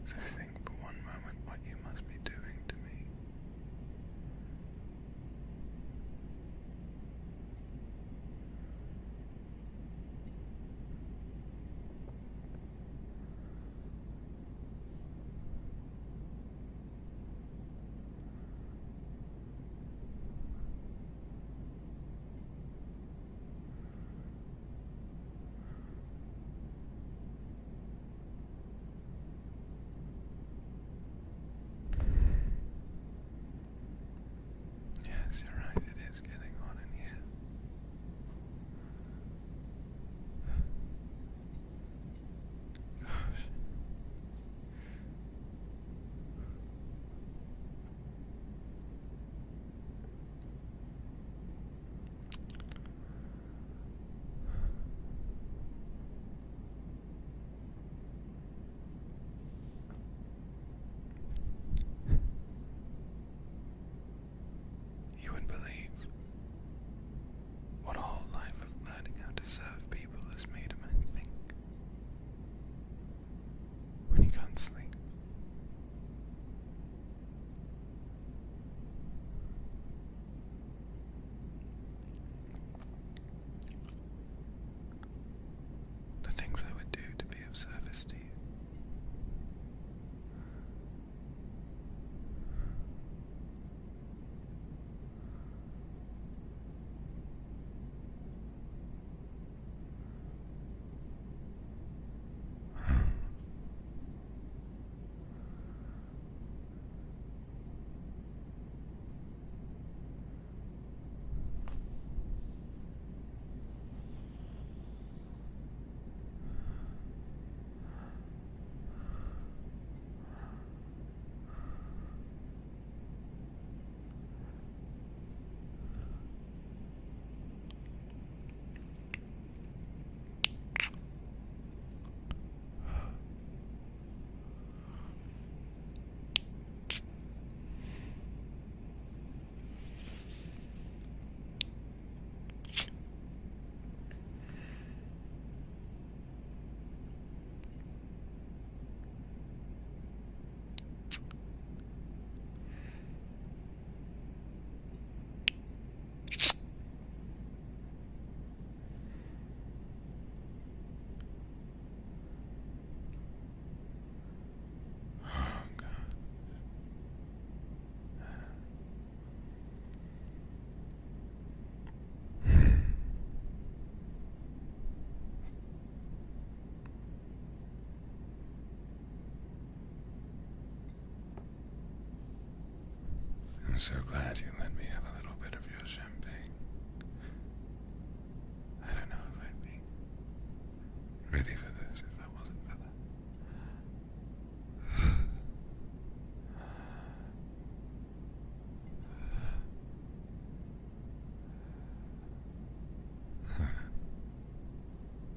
So think for one moment what you must be doing to me. can't sleep. The things I would do to be of service to you. I'm so glad you let me have a little bit of your champagne. I don't know if I'd be ready for this if I wasn't for that.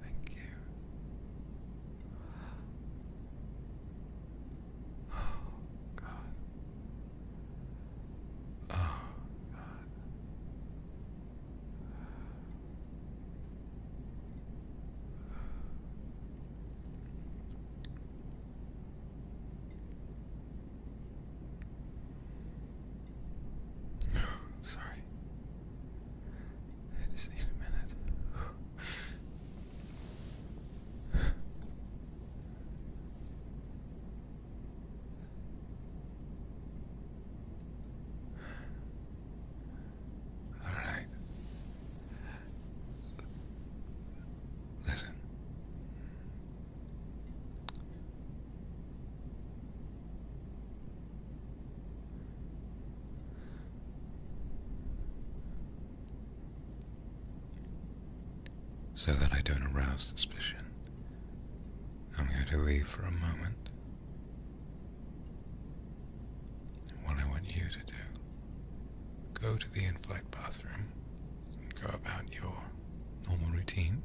Thank you. Oh, God. Oh, God. Sorry. I just need a minute. All right. Listen. So that I don't arouse suspicion, I'm going to leave for a moment. And what I want you to do, go to the in-flight bathroom and go about your normal routine.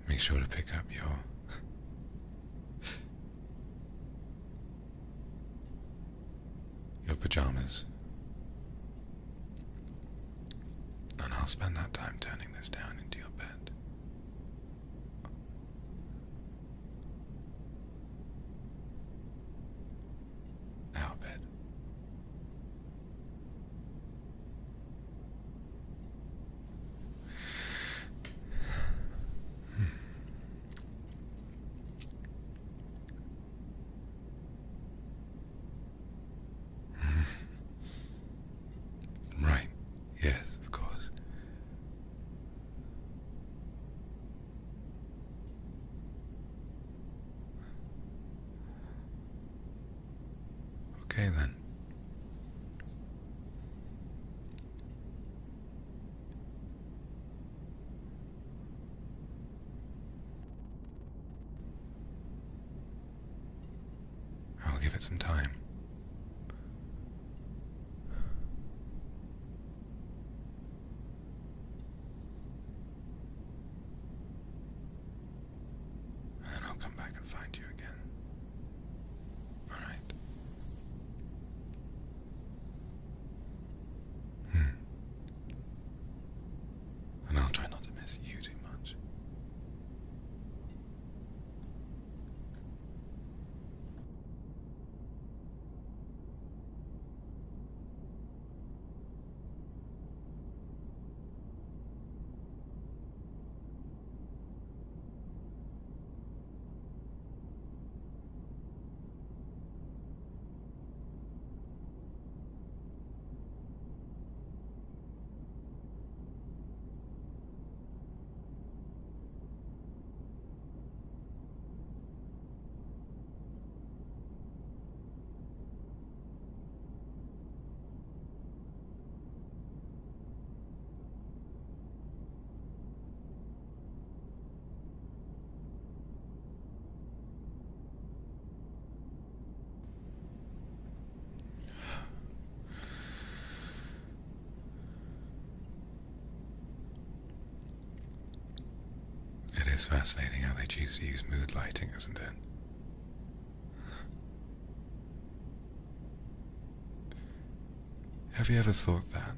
Make sure to pick up your pajamas. And I'll spend that time turning this down into your bed. Our bed. Right. Yes, of course. Okay then. I'll give it some time. And then I'll come back and find you again. All right. And I'll try not to miss you too much. It's fascinating how they choose to use mood lighting, isn't it? Have you ever thought that?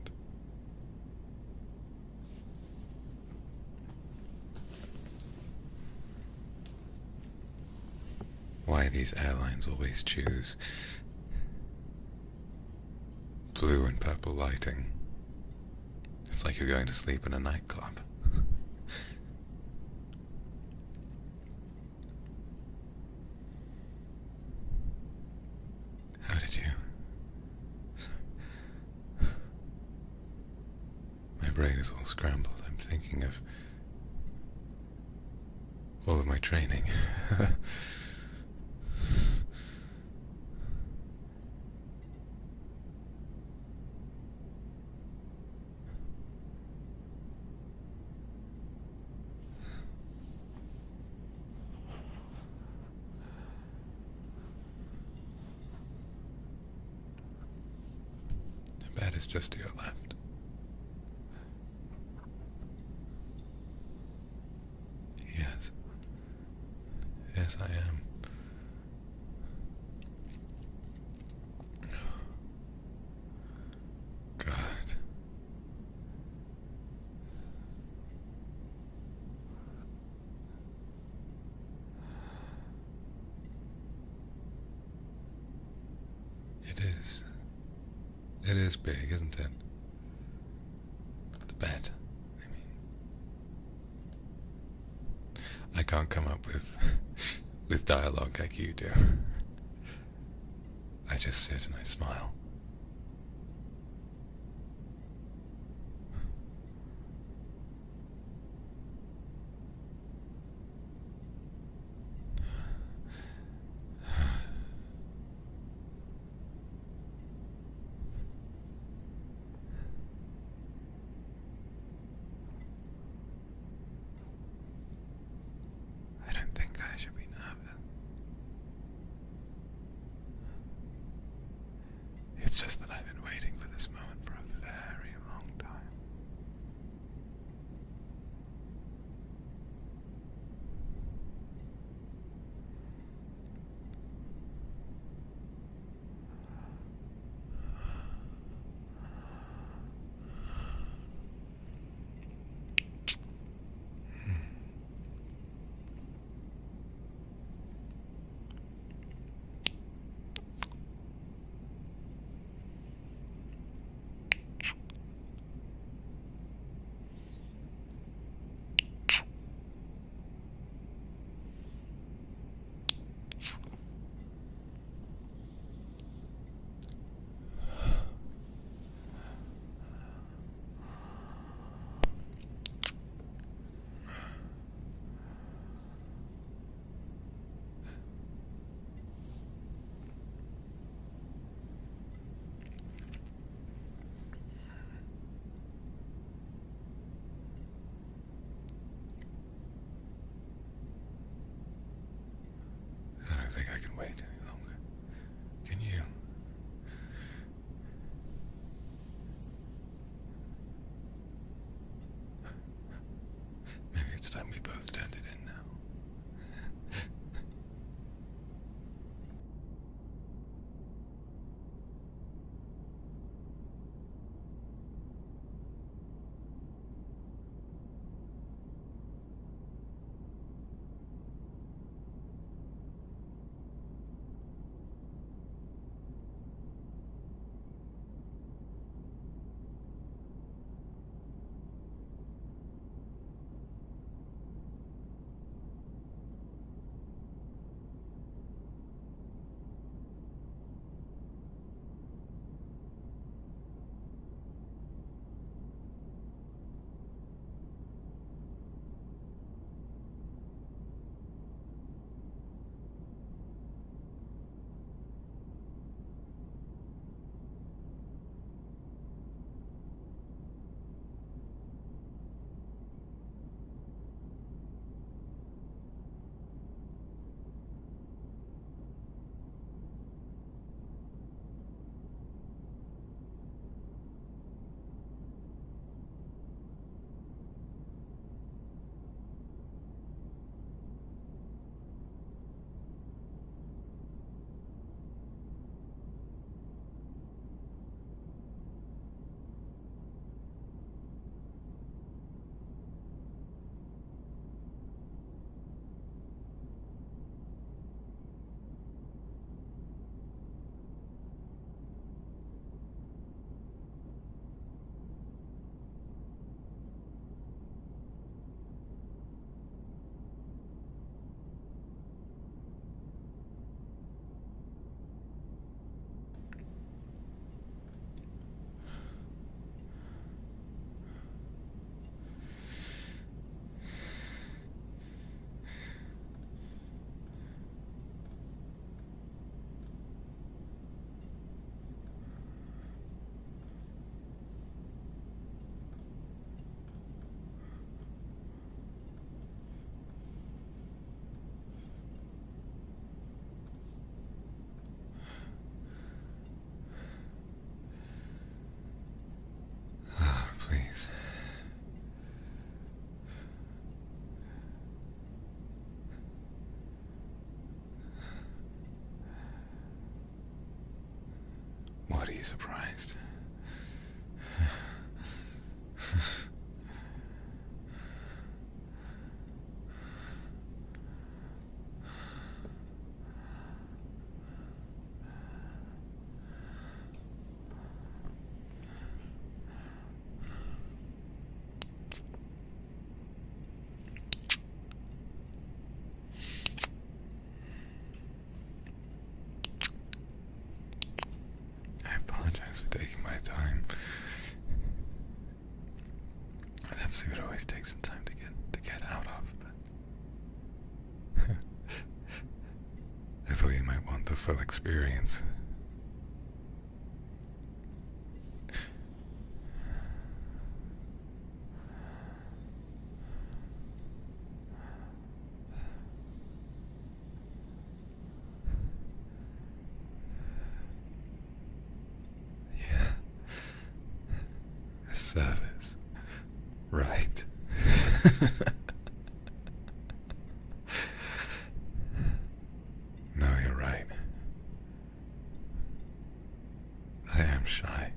Why these airlines always choose blue and purple lighting? It's like you're going to sleep in a nightclub. How did you? My brain is all scrambled. I'm thinking of all of my training. The bed is just to your left. Yes. Yes, I am. God. It is. It is big, isn't it? The bed. I mean, I can't come up with dialogue like you do. I just sit and I smile. I don't think I should be nervous. surprised. I apologize for taking my time. That suit always takes some time to get out of, but I thought you might want the full experience. Yeah. A service. Right. No, you're right. I am shy.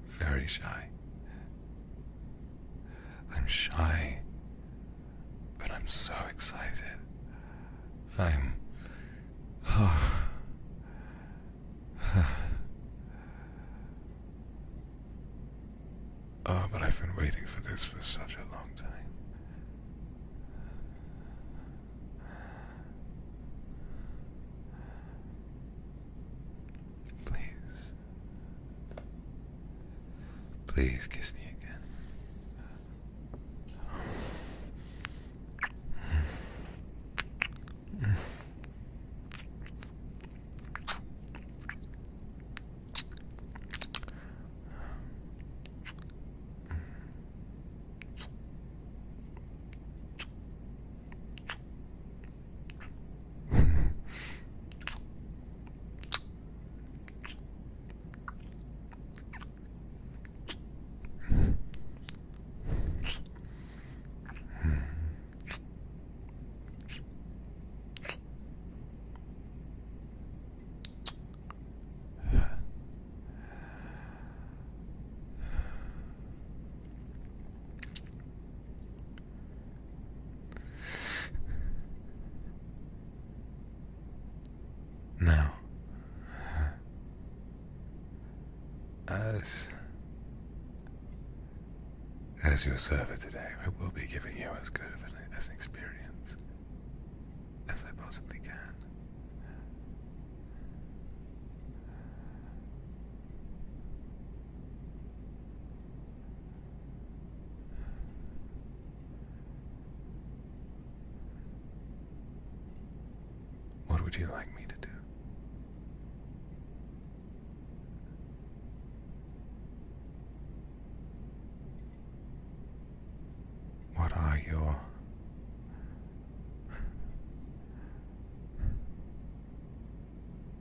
Very shy. I'm shy, but I'm so excited. I'm... Oh, but I've been waiting for this for such a long time. Please. Please kiss me again. Now, as your server today, I will be giving you as good of an experience as I possibly can. What would you like me to do? What are your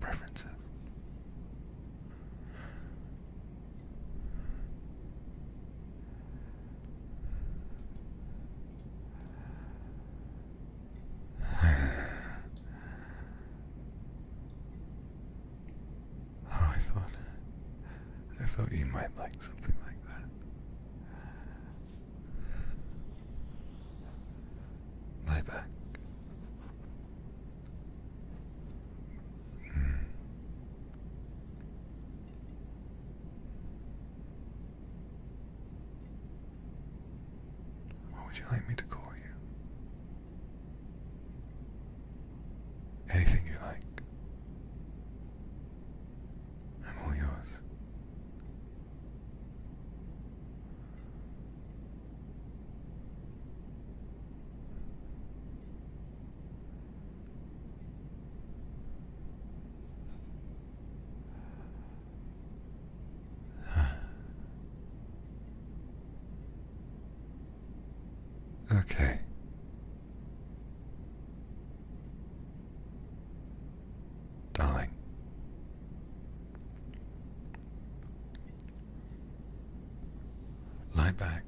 preferences? Oh, I thought you might like something like that. Lie back. What would you like me to call you? Anything you like. I'm all yours. Okay. Darling. Lie back.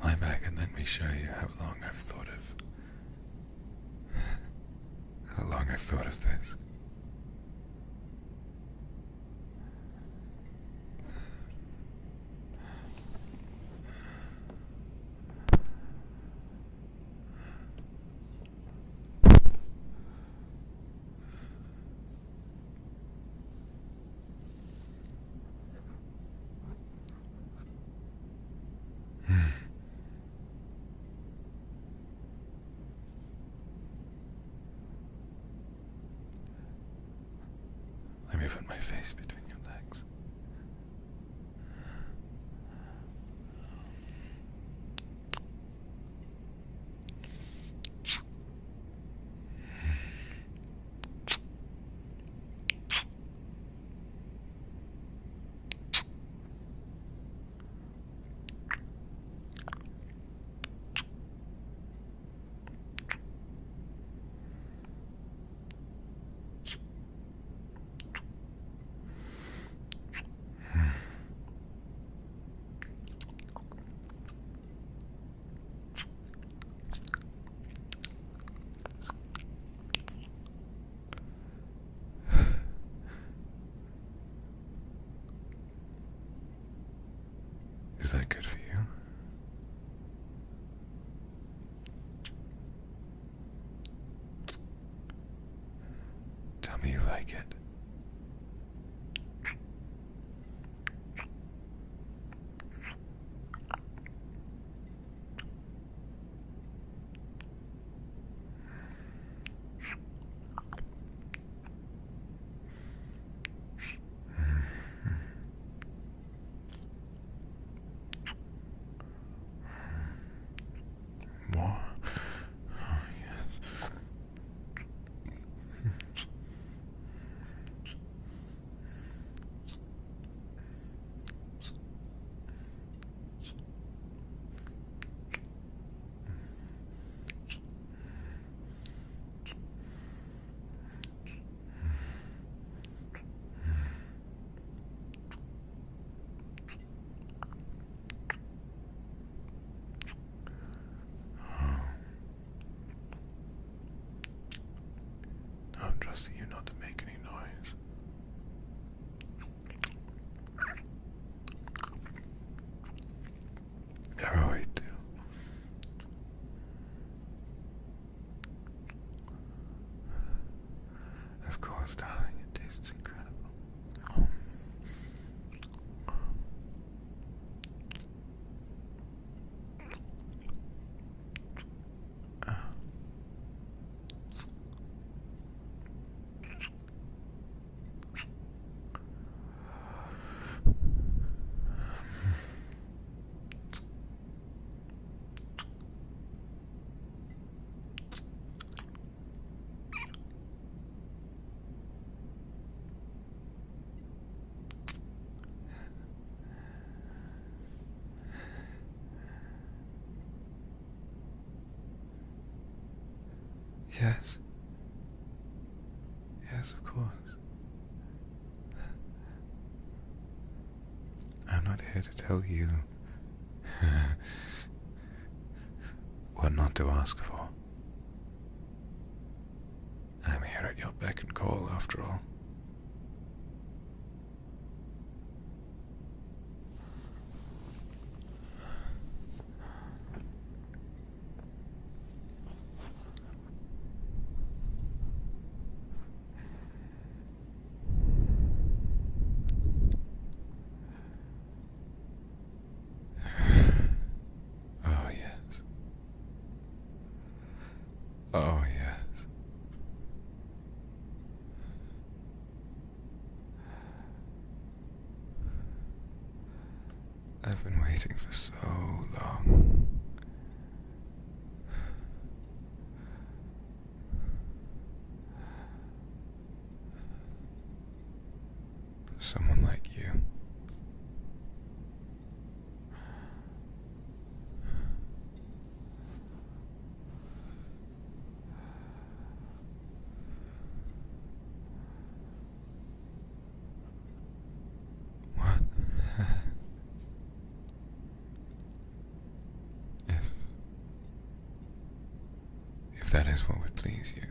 Lie back and let me show you how long I've thought of I've thought of this. Let me put my face between your legs. Is that good for you? Tell me you like it. More? Oh, yes. I'm trusting you not to make any noise. I always do. Of course, darling, it tastes incredible. Oh. Yes. Yes, of course. I'm not here to tell you what not to ask for. I'm here at your beck and call, after all. Oh, yes. Oh, yes. I've been waiting for so long. For someone like you. What? If that is what would please you.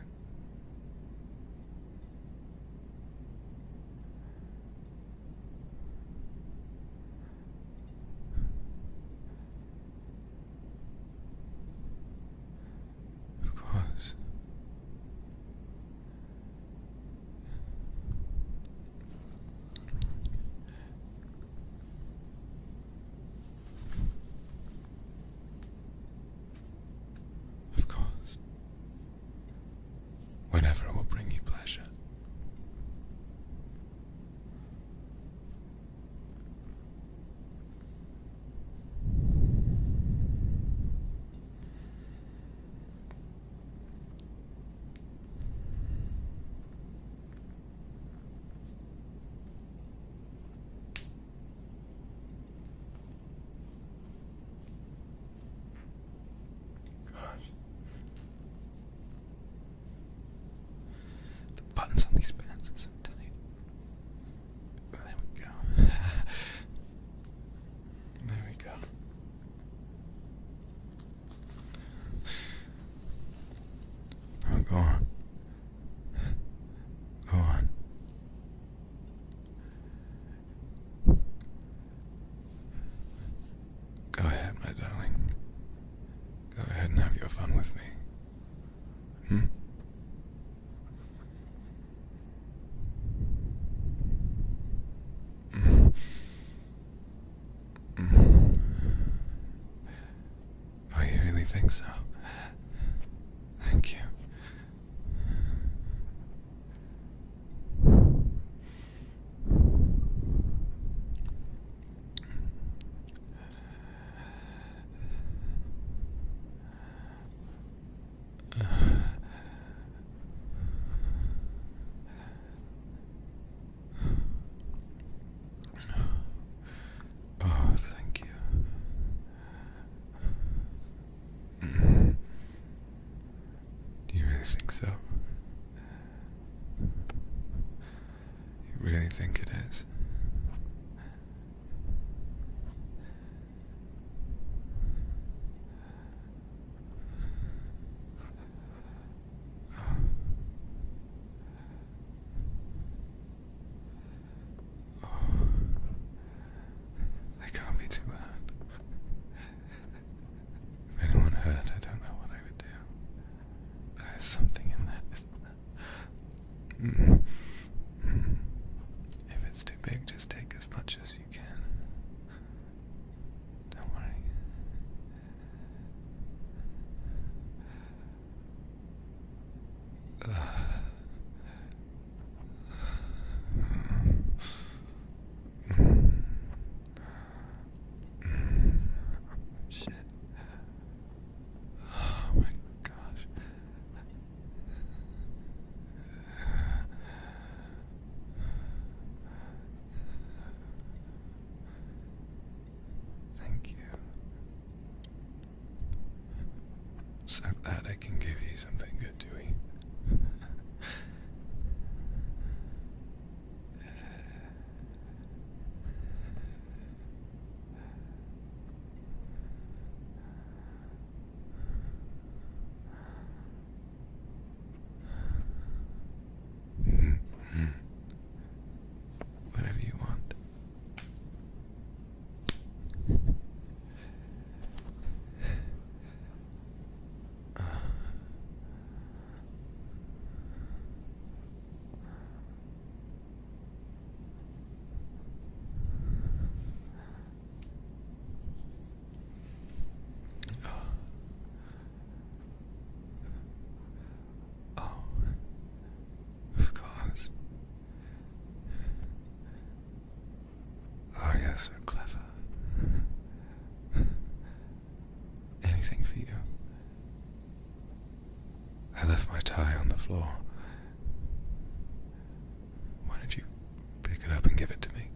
buttons on these pants are so tight. There we go. There we go. Oh, go on. Go on. Go ahead, my darling. Go ahead and have your fun with me. Hmm? Oh, you really think so? Thank you. Oh, thank you. Do you really think so? You really think it is? They can't be too loud. If anyone heard, I don't know what I would do. But there's something in that, isn't there? If it's too big, just take as much as you can. Don't worry. Shit. Oh my gosh. Thank you. So glad I can give you something good to eat. Whatever you want. Oh, of course. Oh, you're so clever. Anything for you. I left my tie on the floor. Why don't you pick it up and give it to me?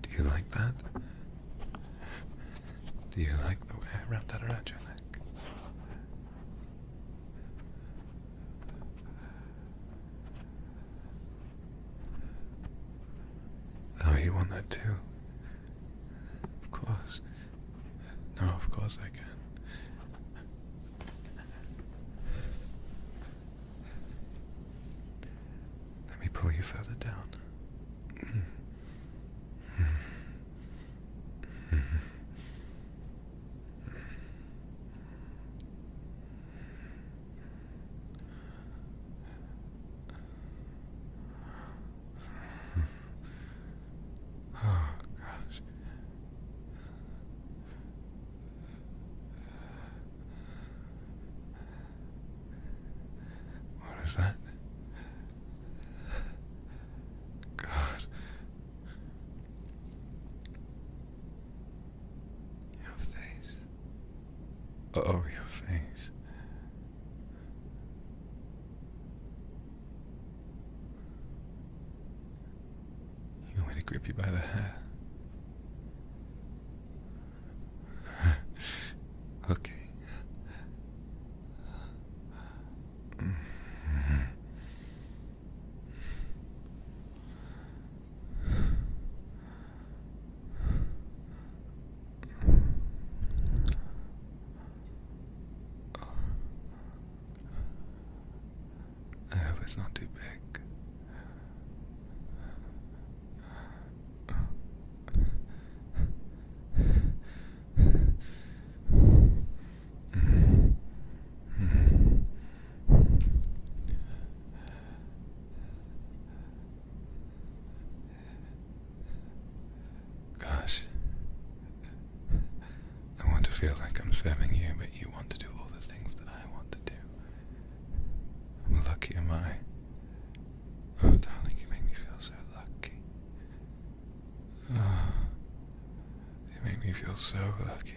Do you like that? Do you like the way I wrapped that around your neck? Oh, you want that too? Of course. No, of course I can. Let me pull you further down. Oh, gosh. What is that? God. grip you by the hair. Okay. I hope it's not too big. Gosh. I want to feel like I'm serving you, but you want to do all the things that I want to do. How lucky am I? Oh, darling, you make me feel so lucky. Oh, you make me feel so lucky.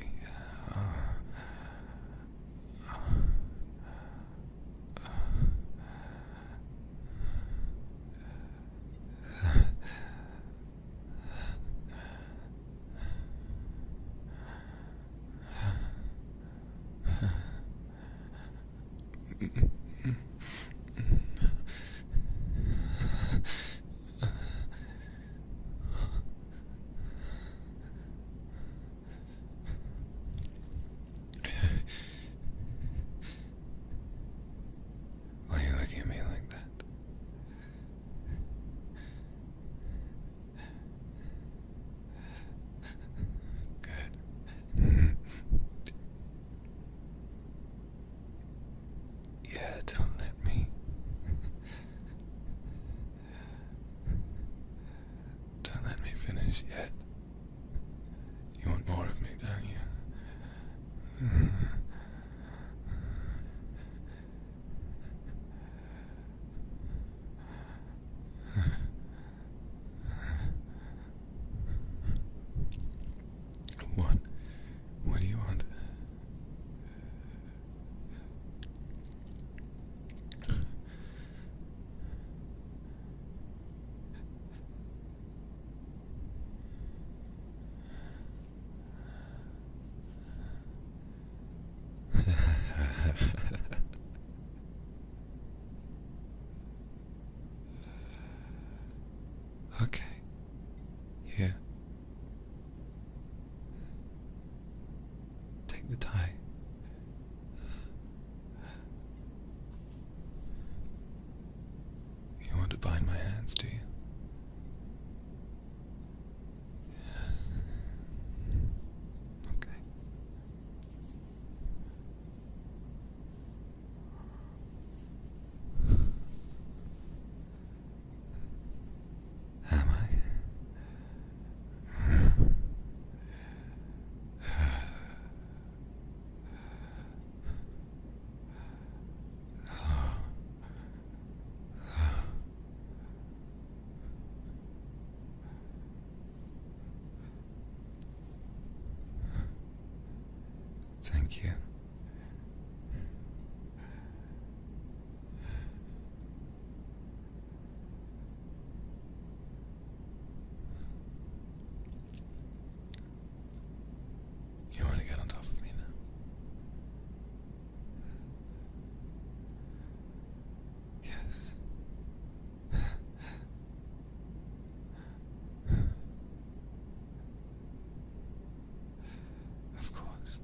Oh. Why are you looking at me like that? Good. Yeah, don't let me. Don't let me finish yet. You want more of me, don't you? What? What do you want? Okay. Here. Take the tie. You want to bind my hands, do you? Okay. Am I? Thank you. You want to get on top of me now? Yes. Of course.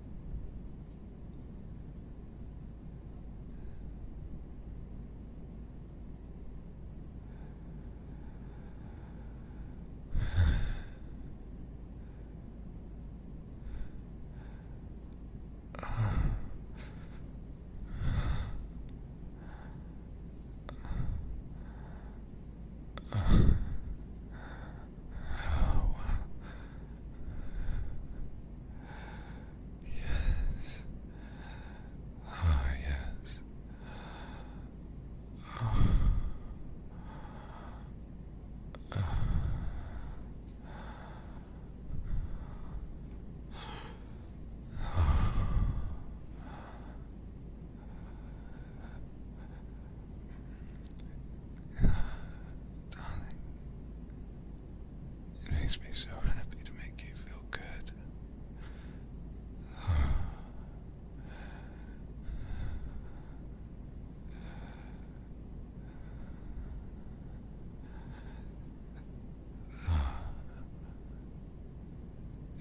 makes me so happy to make you feel good.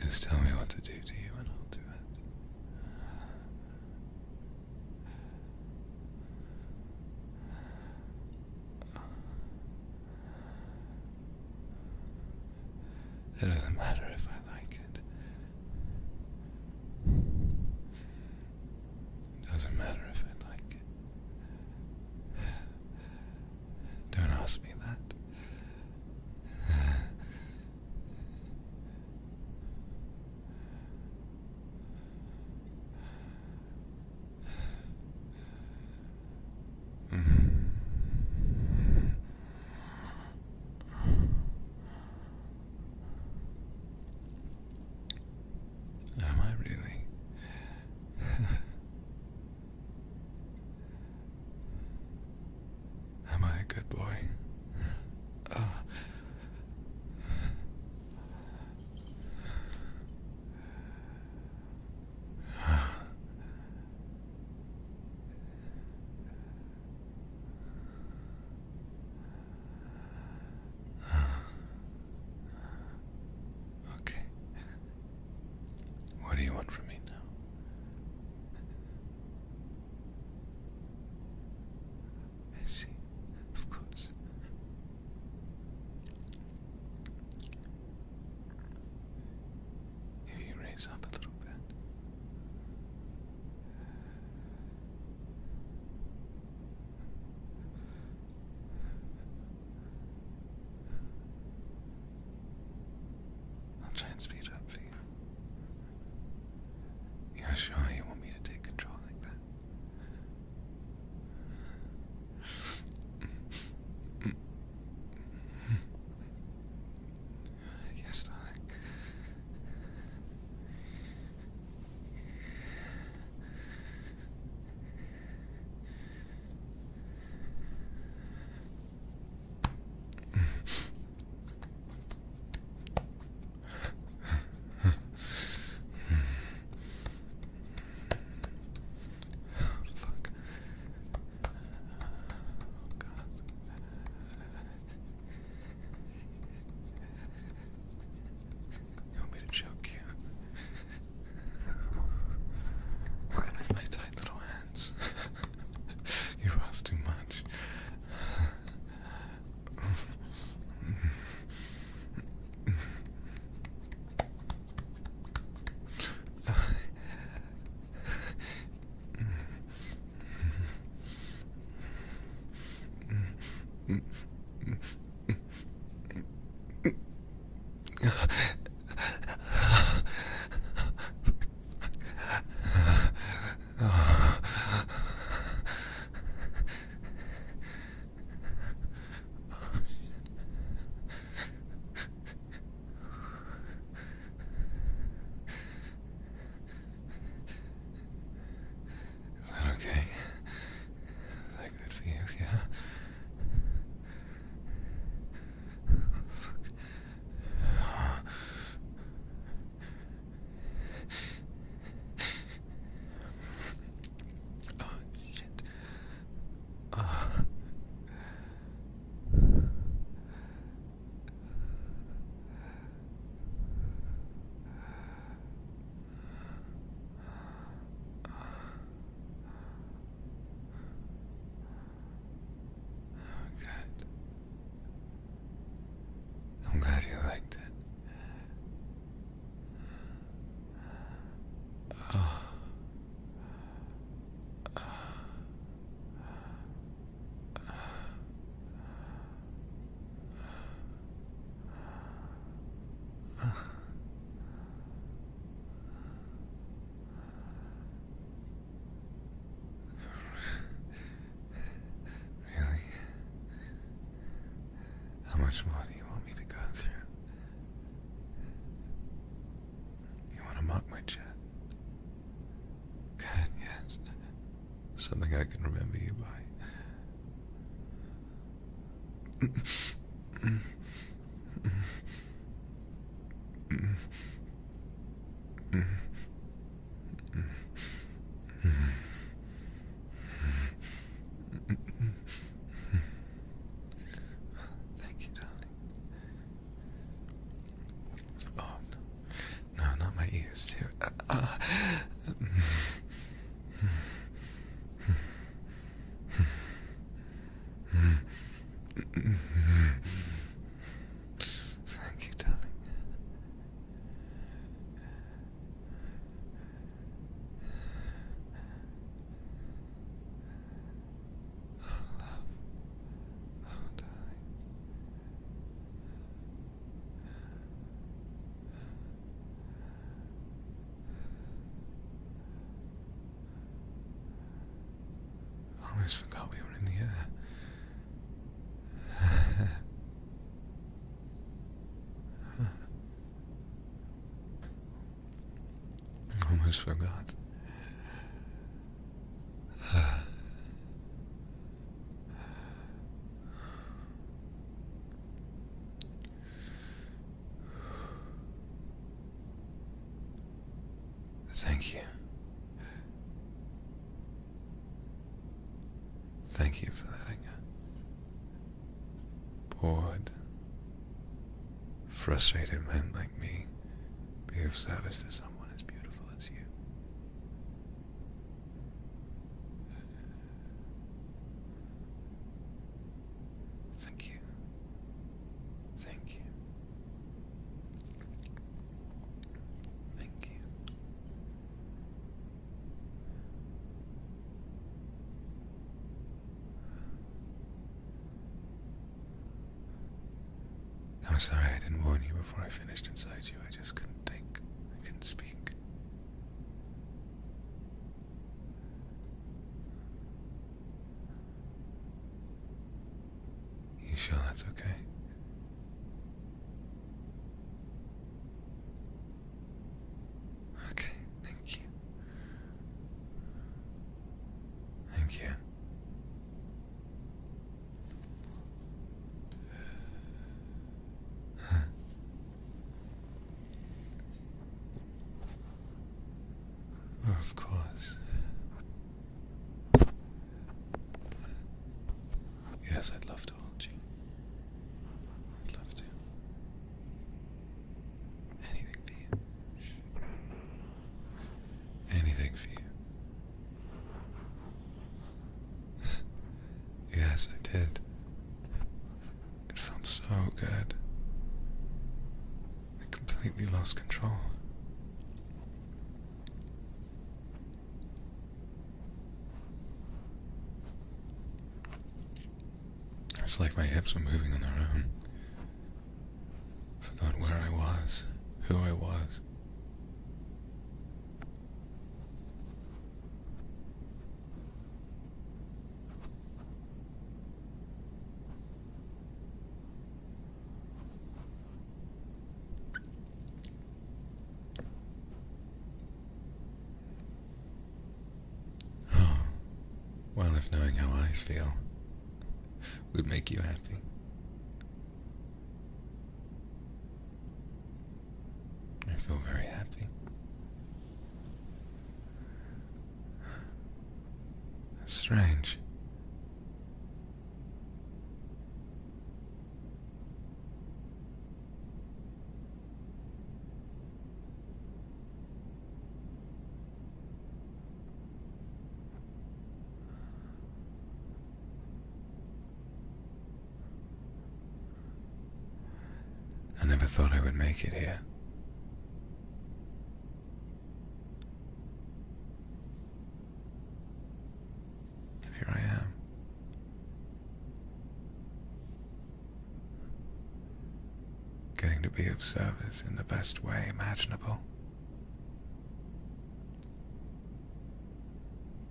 Just tell me what to do to you and I'll do it. It doesn't matter if I like it. Doesn't matter if I like it. Don't ask me that. Am I really? Am I a good boy? Okay. What do you want from me now? I see. Of course. If you raise up a little bit. I'll try and speed up for you. You're sure you want me to take control like that? Yes, darling. Fuck. Oh, God. You want me to choke you? With my tight little hands. You asked too much. Is that okay? Is that good for you? Yeah? Fuck. Oh, shit. Good. I'm glad you liked it. Really? How much more do you want me to go through? You want to mark my chest? Good, yes. Something I can remember you by. Thank you, darling. Oh, darling. Almost forgot we were in the air. Almost forgot. Thank you. Thank you for letting a bored, frustrated man like me be of service to someone as beautiful as you. Thank you. Thank you. Thank you. I'm sorry I didn't warn you before I finished inside you. I just couldn't think. I couldn't speak. You sure that's okay? Okay, thank you. Thank you. Of course. Yes, I'd love to hold you. I'd love to. Anything for you. Anything for you. Yes, I did. It felt so good. I completely lost control. It's like my hips were moving on their own. Forgot where I was, who I was. Oh, well, if knowing how I feel would make you happy. I feel very happy. That's strange. I never thought I would make it here. And here I am. Getting to be of service in the best way imaginable.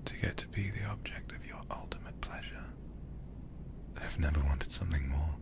To get to be the object of your ultimate pleasure. I've never wanted something more.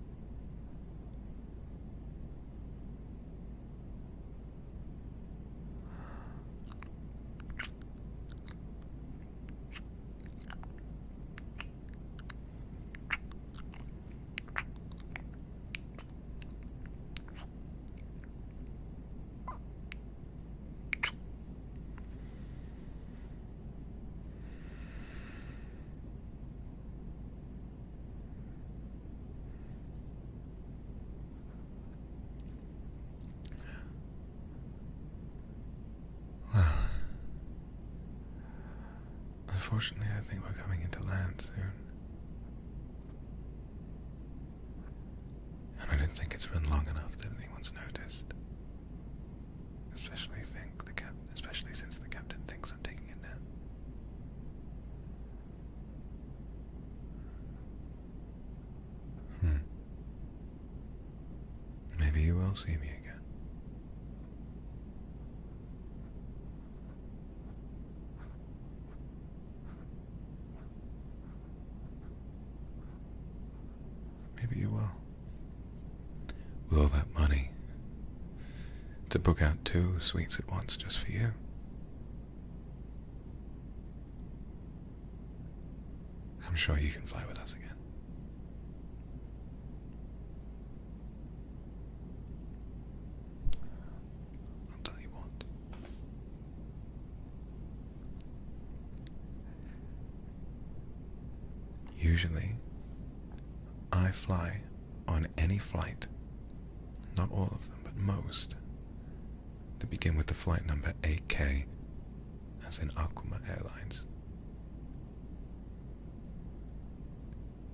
Unfortunately, I think we're coming into land soon. And I don't think it's been long enough that anyone's noticed. Especially since the captain thinks I'm taking a nap. Maybe you will see me again. Maybe you will. With all that money, to book out 2 suites at once just for you. I'm sure you can fly with us again. I'll tell you what. Usually, I fly on any flight, not all of them, but most, that begin with the flight number AK, as in Akuma Airlines.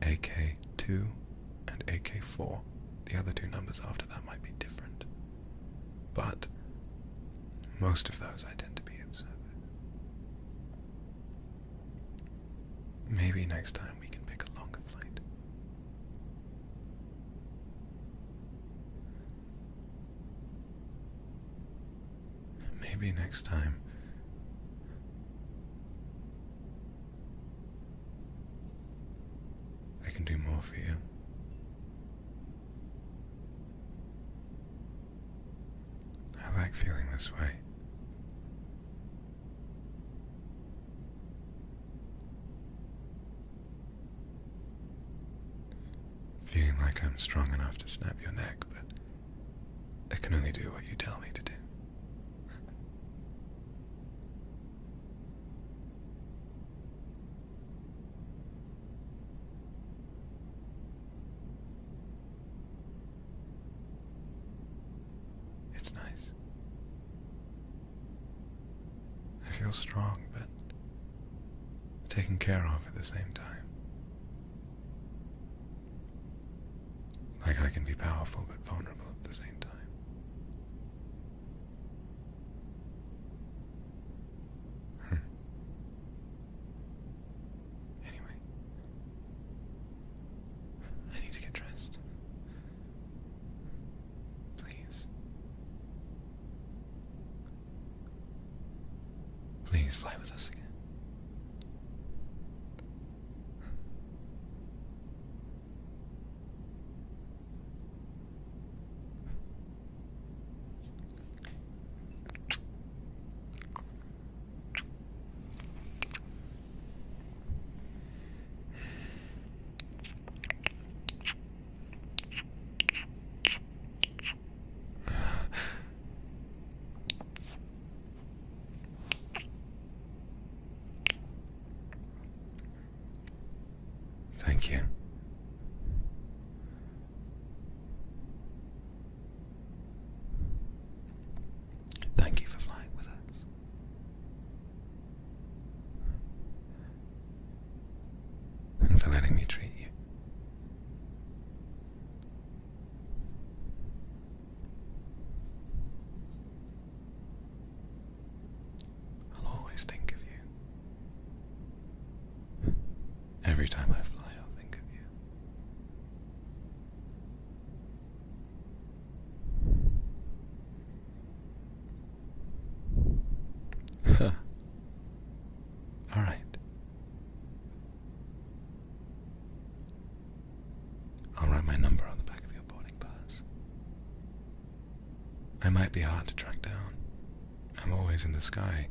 AK2 and AK4. The other 2 numbers after that might be different. But most of those I tend to be in service. Maybe next time we can pick a longer flight. Maybe next time I can do more for you. I like feeling this way. Feeling like I'm strong enough to snap your neck, but I can only do what you tell me to do. It's nice. I feel strong, but taken care of at the same time. Like I can be powerful but vulnerable at the same time. Anyway, I need to get dressed. Please. Please fly with us again. Thank you. Thank you for flying with us. And for letting me treat you. I'll always think of you. Every time I fly, I'll think of you. All right. I'll write my number on the back of your boarding pass. I might be hard to track down. I'm always in the sky.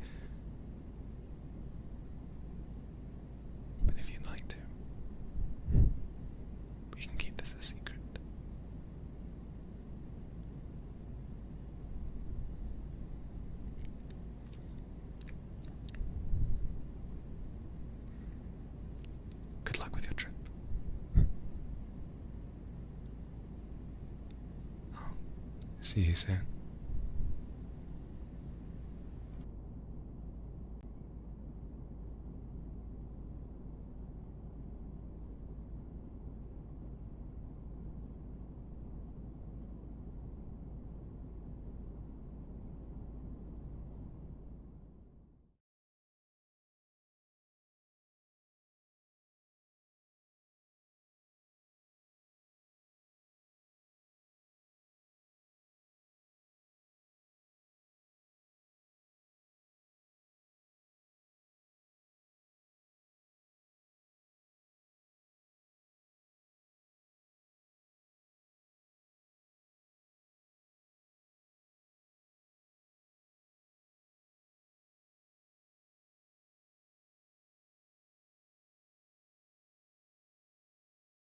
But if you'd like to, we can keep this a secret. Good luck with your trip. I'll see you soon.